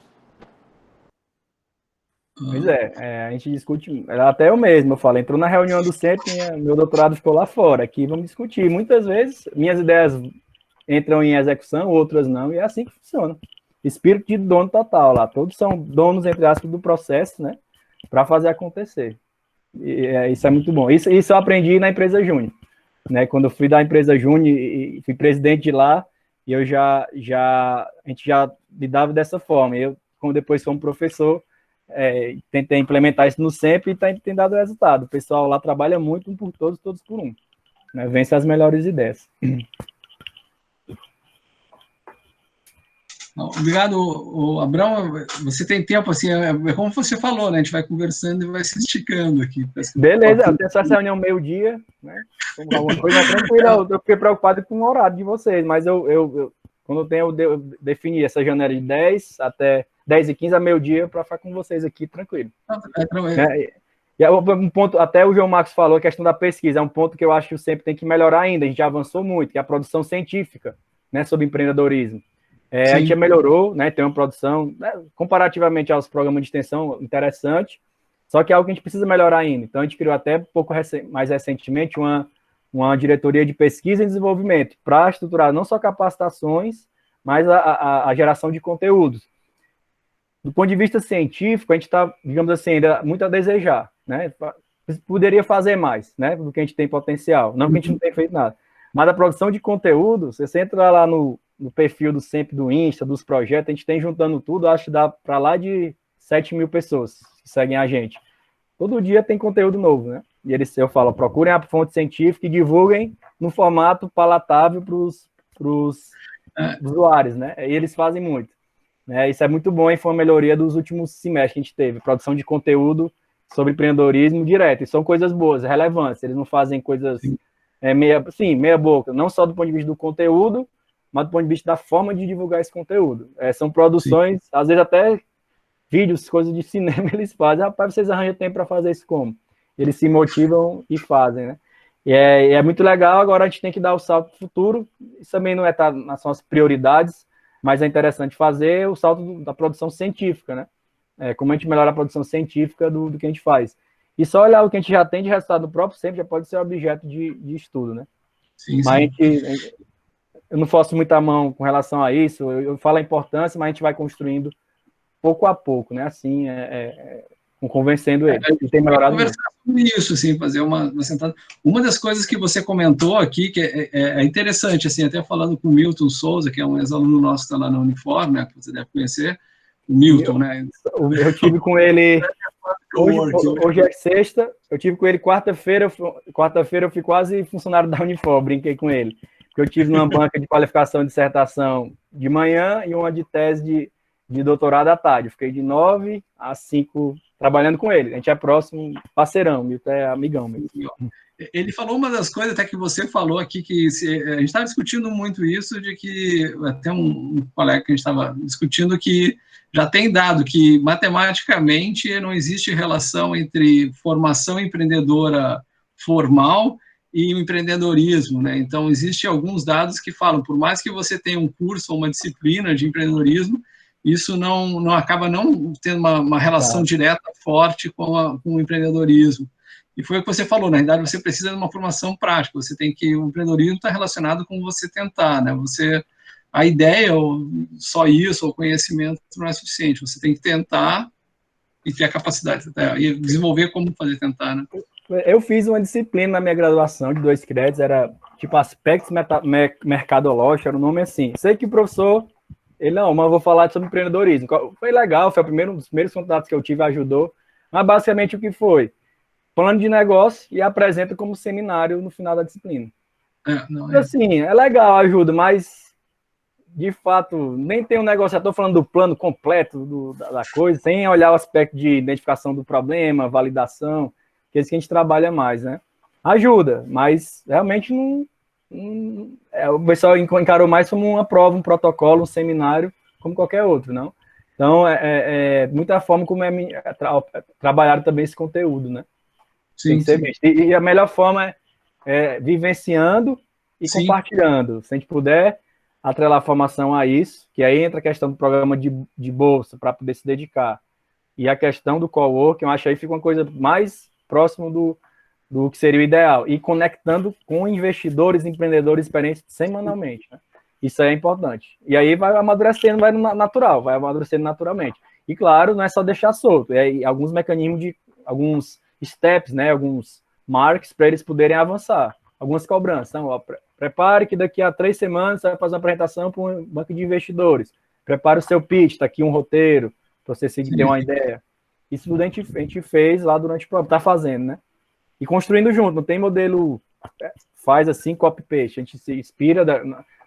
Pois a gente discute, até eu mesmo, eu falo, entrou na reunião do centro, meu doutorado ficou lá fora, aqui vamos discutir. Muitas vezes, minhas ideias entram em execução, outras não, e é assim que funciona. Espírito de dono total lá, todos são donos, entre aspas, do processo, né? Para fazer acontecer. Isso é muito bom. Isso eu aprendi na empresa Júnior, né? Quando eu fui da empresa Júnior e fui presidente de lá, e a gente já lidava dessa forma. Eu, como depois como professor, tentei implementar isso no SEMP e tem dado resultado. O pessoal lá trabalha muito, um por todos, todos por um. Né? Vence as melhores ideias. Obrigado, Abrão. Você tem tempo, assim, como você falou, né? A gente vai conversando e vai se esticando aqui. Beleza, eu tenho essa reunião meio-dia, né? Alguma coisa tranquila, eu fiquei preocupado com o horário de vocês, mas eu Quando eu definir essa janela de 10 até 10h15 a meio-dia para ficar com vocês aqui tranquilo. E é um ponto, até o João Marcos falou, a questão da pesquisa, é um ponto que eu acho que sempre tem que melhorar ainda, a gente já avançou muito, que é a produção científica, né, sobre empreendedorismo. A gente já melhorou, né, tem uma produção, né, comparativamente aos programas de extensão, interessante, só que é algo que a gente precisa melhorar ainda. Então, a gente criou até pouco mais recentemente uma diretoria de pesquisa e desenvolvimento para estruturar não só capacitações, mas a geração de conteúdos. Do ponto de vista científico, a gente está, digamos assim, ainda muito a desejar, né? Poderia fazer mais, né? Do que a gente tem potencial. Não que a gente não tenha feito nada. Mas a produção de conteúdo, você entra lá no perfil do sempre do Insta, dos projetos, a gente tem juntando tudo, acho que dá para lá de 7.000 pessoas que seguem a gente. Todo dia tem conteúdo novo, né? E eu falo, procurem a fonte científica e divulguem no formato palatável para os usuários, né? E eles fazem muito. Isso é muito bom e foi uma melhoria dos últimos semestres que a gente teve. Produção de conteúdo sobre empreendedorismo direto. E são coisas boas, relevantes. Eles não fazem coisas meia boca. Não só do ponto de vista do conteúdo, mas do ponto de vista da forma de divulgar esse conteúdo. São produções, às vezes até vídeos, coisas de cinema eles fazem. Rapaz, vocês arranjam tempo para fazer isso como? Eles se motivam e fazem, né? E é muito legal. Agora a gente tem que dar o salto para o futuro. Isso também não está nas nossas prioridades, mas é interessante fazer o salto da produção científica, né? Como a gente melhora a produção científica do que a gente faz. E só olhar o que a gente já tem de resultado no próprio sempre já pode ser objeto de estudo, né? Sim, mas eu não forço muita mão com relação a isso, eu falo a importância, mas a gente vai construindo pouco a pouco, né? Assim, convencendo ele. E tem melhorado muito. Isso, assim, fazer uma sentada. Uma das coisas que você comentou aqui, que é interessante, assim, até falando com o Milton Souza, que é um ex-aluno nosso que está lá na Unifor, né, que você deve conhecer, o Milton, né? Eu tive com ele, hoje é sexta, eu tive com ele quarta-feira eu fui quase funcionário da Unifor, brinquei com ele, porque eu tive numa banca de qualificação de dissertação de manhã e uma de tese de doutorado à tarde, eu fiquei de 9 às 5 trabalhando com ele. A gente é próximo, parceirão, Milton é amigão mesmo. Ele falou uma das coisas, até que você falou aqui, que a gente estava discutindo muito isso, de que até um colega que a gente estava discutindo que já tem dado que matematicamente não existe relação entre formação empreendedora formal e o empreendedorismo, né? Então, existem alguns dados que falam, por mais que você tenha um curso ou uma disciplina de empreendedorismo, isso não acaba não tendo uma relação direta, forte com o empreendedorismo. E foi o que você falou, na realidade você precisa de uma formação prática, o empreendedorismo está relacionado com você tentar, né? A ideia, ou só isso, ou conhecimento não é suficiente, você tem que tentar e ter a capacidade, e desenvolver como fazer tentar, né? Eu fiz uma disciplina na minha graduação de 2 créditos, era tipo aspectos mercadológicos, era o nome assim. Sei que o professor... Ele, não, mas eu vou falar sobre empreendedorismo. Foi legal, foi um dos primeiros contatos que eu tive, ajudou. Mas basicamente o que foi? Plano de negócio e apresenta como seminário no final da disciplina. Assim, é legal, ajuda, mas de fato, nem tem um negócio, já estou falando do plano completo da coisa, sem olhar o aspecto de identificação do problema, validação, que é isso que a gente trabalha mais, né? Ajuda, mas realmente não... o pessoal encarou mais como uma prova, um protocolo, um seminário, como qualquer outro, não? Então, muita forma como trabalhar também esse conteúdo, né? Sim, sim. E a melhor forma é vivenciando e compartilhando. Se a gente puder atrelar a formação a isso, que aí entra a questão do programa de bolsa para poder se dedicar. E a questão do coworking, eu acho que aí fica uma coisa mais próxima do que seria o ideal, e conectando com investidores, empreendedores experientes semanalmente, né? Isso é importante. E aí vai amadurecendo, vai amadurecendo naturalmente. E claro, não é só deixar solto, alguns mecanismos alguns steps, né, alguns marks para eles poderem avançar, algumas cobranças. Então, prepare que daqui a 3 semanas você vai fazer uma apresentação para um banco de investidores. Prepare o seu pitch, está aqui um roteiro, para você seguir ter uma ideia. Isso tudo a gente fez lá durante o programa, está fazendo, né? E construindo junto, não tem modelo, faz assim, copy-paste. A gente se inspira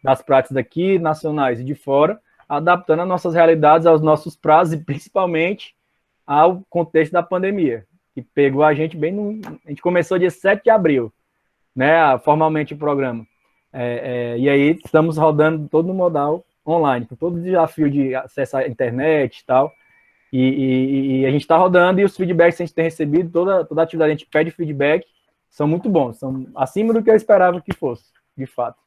das práticas daqui, nacionais e de fora, adaptando as nossas realidades aos nossos prazos e principalmente ao contexto da pandemia, que pegou a gente bem a gente começou dia 7 de abril, né, formalmente o programa. E aí estamos rodando todo no modal online, com todo o desafio de acesso à internet e tal. E a gente está rodando e os feedbacks que a gente tem recebido, toda atividade a gente pede feedback, são muito bons, são acima do que eu esperava que fosse, de fato.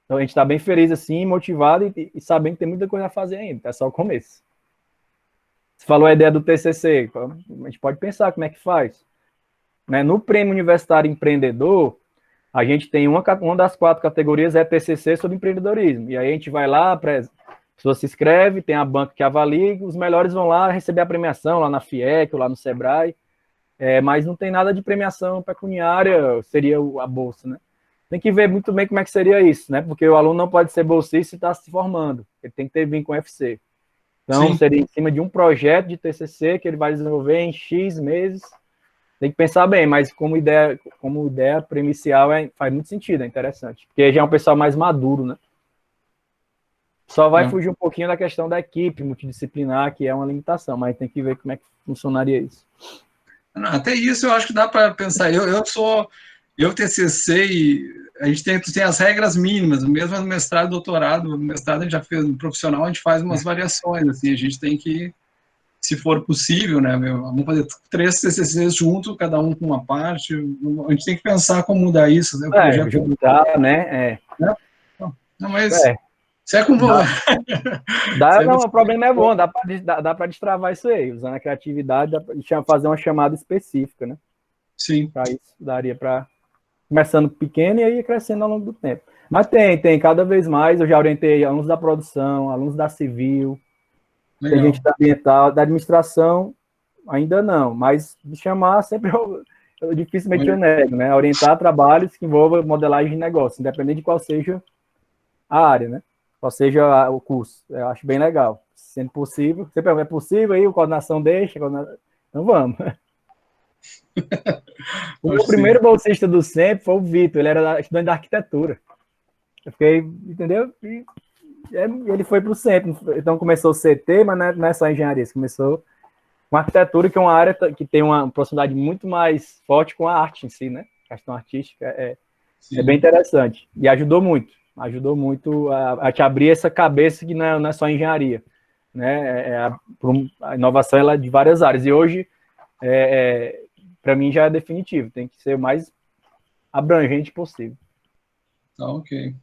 Então a gente está bem feliz assim, motivado e sabendo que tem muita coisa a fazer ainda, é só o começo. Você falou a ideia do TCC, a gente pode pensar como é que faz. Né? No Prêmio Universitário Empreendedor, a gente tem uma das 4 categorias é TCC sobre empreendedorismo, e aí a gente vai lá, a pessoa se inscreve, tem a banca que avalia, os melhores vão lá receber a premiação, lá na FIEC, ou lá no Sebrae, mas não tem nada de premiação pecuniária, seria a bolsa, né? Tem que ver muito bem como é que seria isso, né? Porque o aluno não pode ser bolsista e está se formando, ele tem que ter vínculo com o UFC. Então, sim, seria em cima de um projeto de TCC que ele vai desenvolver em X meses. Tem que pensar bem, mas como ideia premicial faz muito sentido, é interessante. Porque já é um pessoal mais maduro, né? Só vai fugir um pouquinho da questão da equipe multidisciplinar, que é uma limitação, mas tem que ver como é que funcionaria isso. Não, até isso eu acho que dá para pensar. Eu TCC, e a gente tem as regras mínimas, mesmo no mestrado e doutorado. No mestrado a gente já fez, no profissional a gente faz umas variações, assim, a gente tem que, se for possível, né, vamos fazer 3 TCCs juntos, cada um com uma parte, a gente tem que pensar como mudar isso, né, o projeto... Juntar, né, Não, mas... Isso é como... o problema é bom, dá para destravar isso aí, usando a criatividade, dá para fazer uma chamada específica, né? Sim. Para isso, daria para... Começando pequeno e aí crescendo ao longo do tempo. Mas tem cada vez mais, eu já orientei alunos da produção, alunos da civil, legal, tem gente da ambiental, da administração, ainda não, mas de chamar sempre eu dificilmente eu nego, né? Orientar trabalhos que envolvam modelagem de negócio, independente de qual seja a área, né? Qual seja o curso. Eu acho bem legal. Sendo possível, sempre é possível, aí a coordenação deixa, então vamos. O meu primeiro bolsista do SEMP foi o Vitor, ele era estudante de arquitetura. Eu fiquei, entendeu? E ele foi para o SEMP, então começou o CT, mas não é só engenharia, começou com arquitetura, que é uma área que tem uma proximidade muito mais forte com a arte em si, né? A questão artística é bem interessante. E ajudou muito a te abrir essa cabeça que não é só engenharia, né? A inovação ela é de várias áreas, e hoje, para mim, já é definitivo, tem que ser o mais abrangente possível. Tá, ok.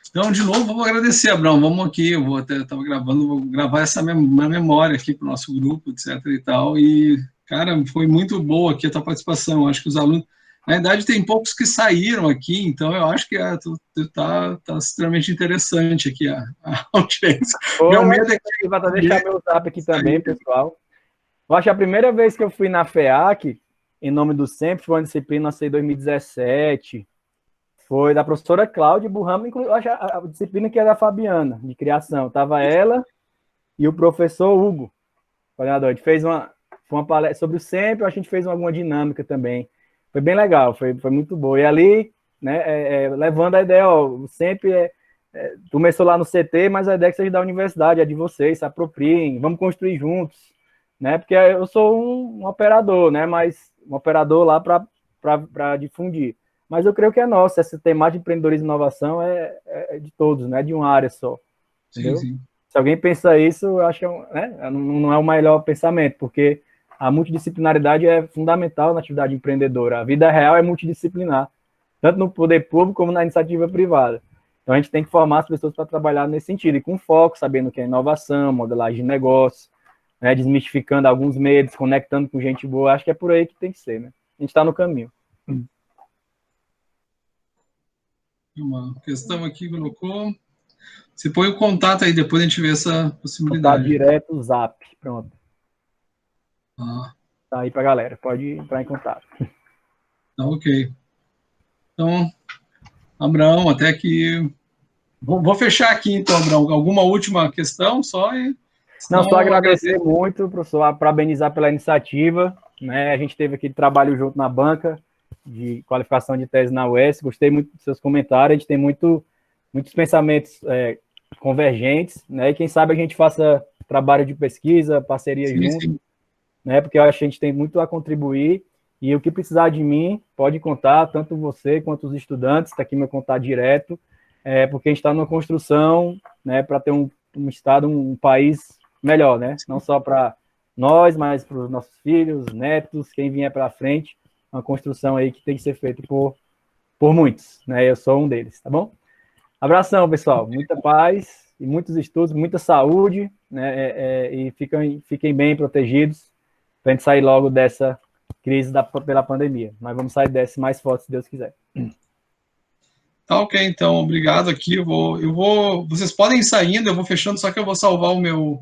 Então, de novo, vou agradecer, Abraão, vamos aqui, eu estava gravando, vou gravar essa memória aqui para o nosso grupo, etc e tal, e, cara, foi muito boa aqui a tua participação, acho que os alunos, na verdade, tem poucos que saíram aqui, então eu acho que tá extremamente interessante aqui a audiência. Meu medo é que vai deixar meu zap aqui também, pessoal. Eu acho que a primeira vez que eu fui na FEAC, em nome do SEMP, foi uma disciplina, eu sei, 2017, foi da professora Cláudia Burrama, inclusive, acho a disciplina que era da Fabiana, de criação. Tava ela e o professor Hugo, coordenador. A gente fez uma palestra sobre o SEMP, a gente fez alguma dinâmica também. Foi bem legal, foi muito boa. E ali, né, levando a ideia, o SEMP começou lá no CT, mas a ideia é que seja da universidade, é de vocês, se apropriem, vamos construir juntos, né? Porque eu sou um operador, né? Mas um operador lá para difundir. Mas eu creio que é nosso, essa temática de empreendedorismo e inovação é de todos, não é de uma área só. Entendeu? Sim. Se alguém pensa isso, eu acho que não é o melhor pensamento, porque a multidisciplinaridade é fundamental na atividade empreendedora. A vida real é multidisciplinar, tanto no poder público como na iniciativa privada. Então a gente tem que formar as pessoas para trabalhar nesse sentido, e com foco, sabendo o que é inovação, modelagem de negócio, né, desmistificando alguns medos, conectando com gente boa. Acho que é por aí que tem que ser, né? A gente está no caminho. Uma questão aqui colocou. Você põe o contato aí, depois a gente vê essa possibilidade. Contato direto, o Zap, pronto. Tá aí pra galera, pode entrar em contato. Tá, ok. Então, Abraão, até que... Vou fechar aqui, então, Abraão. Alguma última questão só? Não, só agradecer muito, professor, parabenizar pela iniciativa, né? A gente teve aqui trabalho junto na banca de qualificação de tese na UES, gostei muito dos seus comentários, a gente tem muitos pensamentos convergentes, né? E quem sabe a gente faça trabalho de pesquisa, parceria junto, né? Porque eu acho que a gente tem muito a contribuir, e o que precisar de mim, pode contar, tanto você quanto os estudantes, está aqui meu contato direto, porque a gente está numa construção, né, para ter um estado, um país melhor, né? Não só para nós, mas para os nossos filhos, netos, quem vier para frente. Uma construção aí que tem que ser feita por muitos, né? Eu sou um deles, tá bom? Abração, pessoal. Muita paz e muitos estudos, muita saúde, né? E fiquem bem protegidos para a gente sair logo dessa crise pela pandemia. Nós vamos sair dessa mais forte, se Deus quiser. Tá, ok, então, obrigado aqui. Vocês podem ir saindo, eu vou fechando, só que eu vou salvar o meu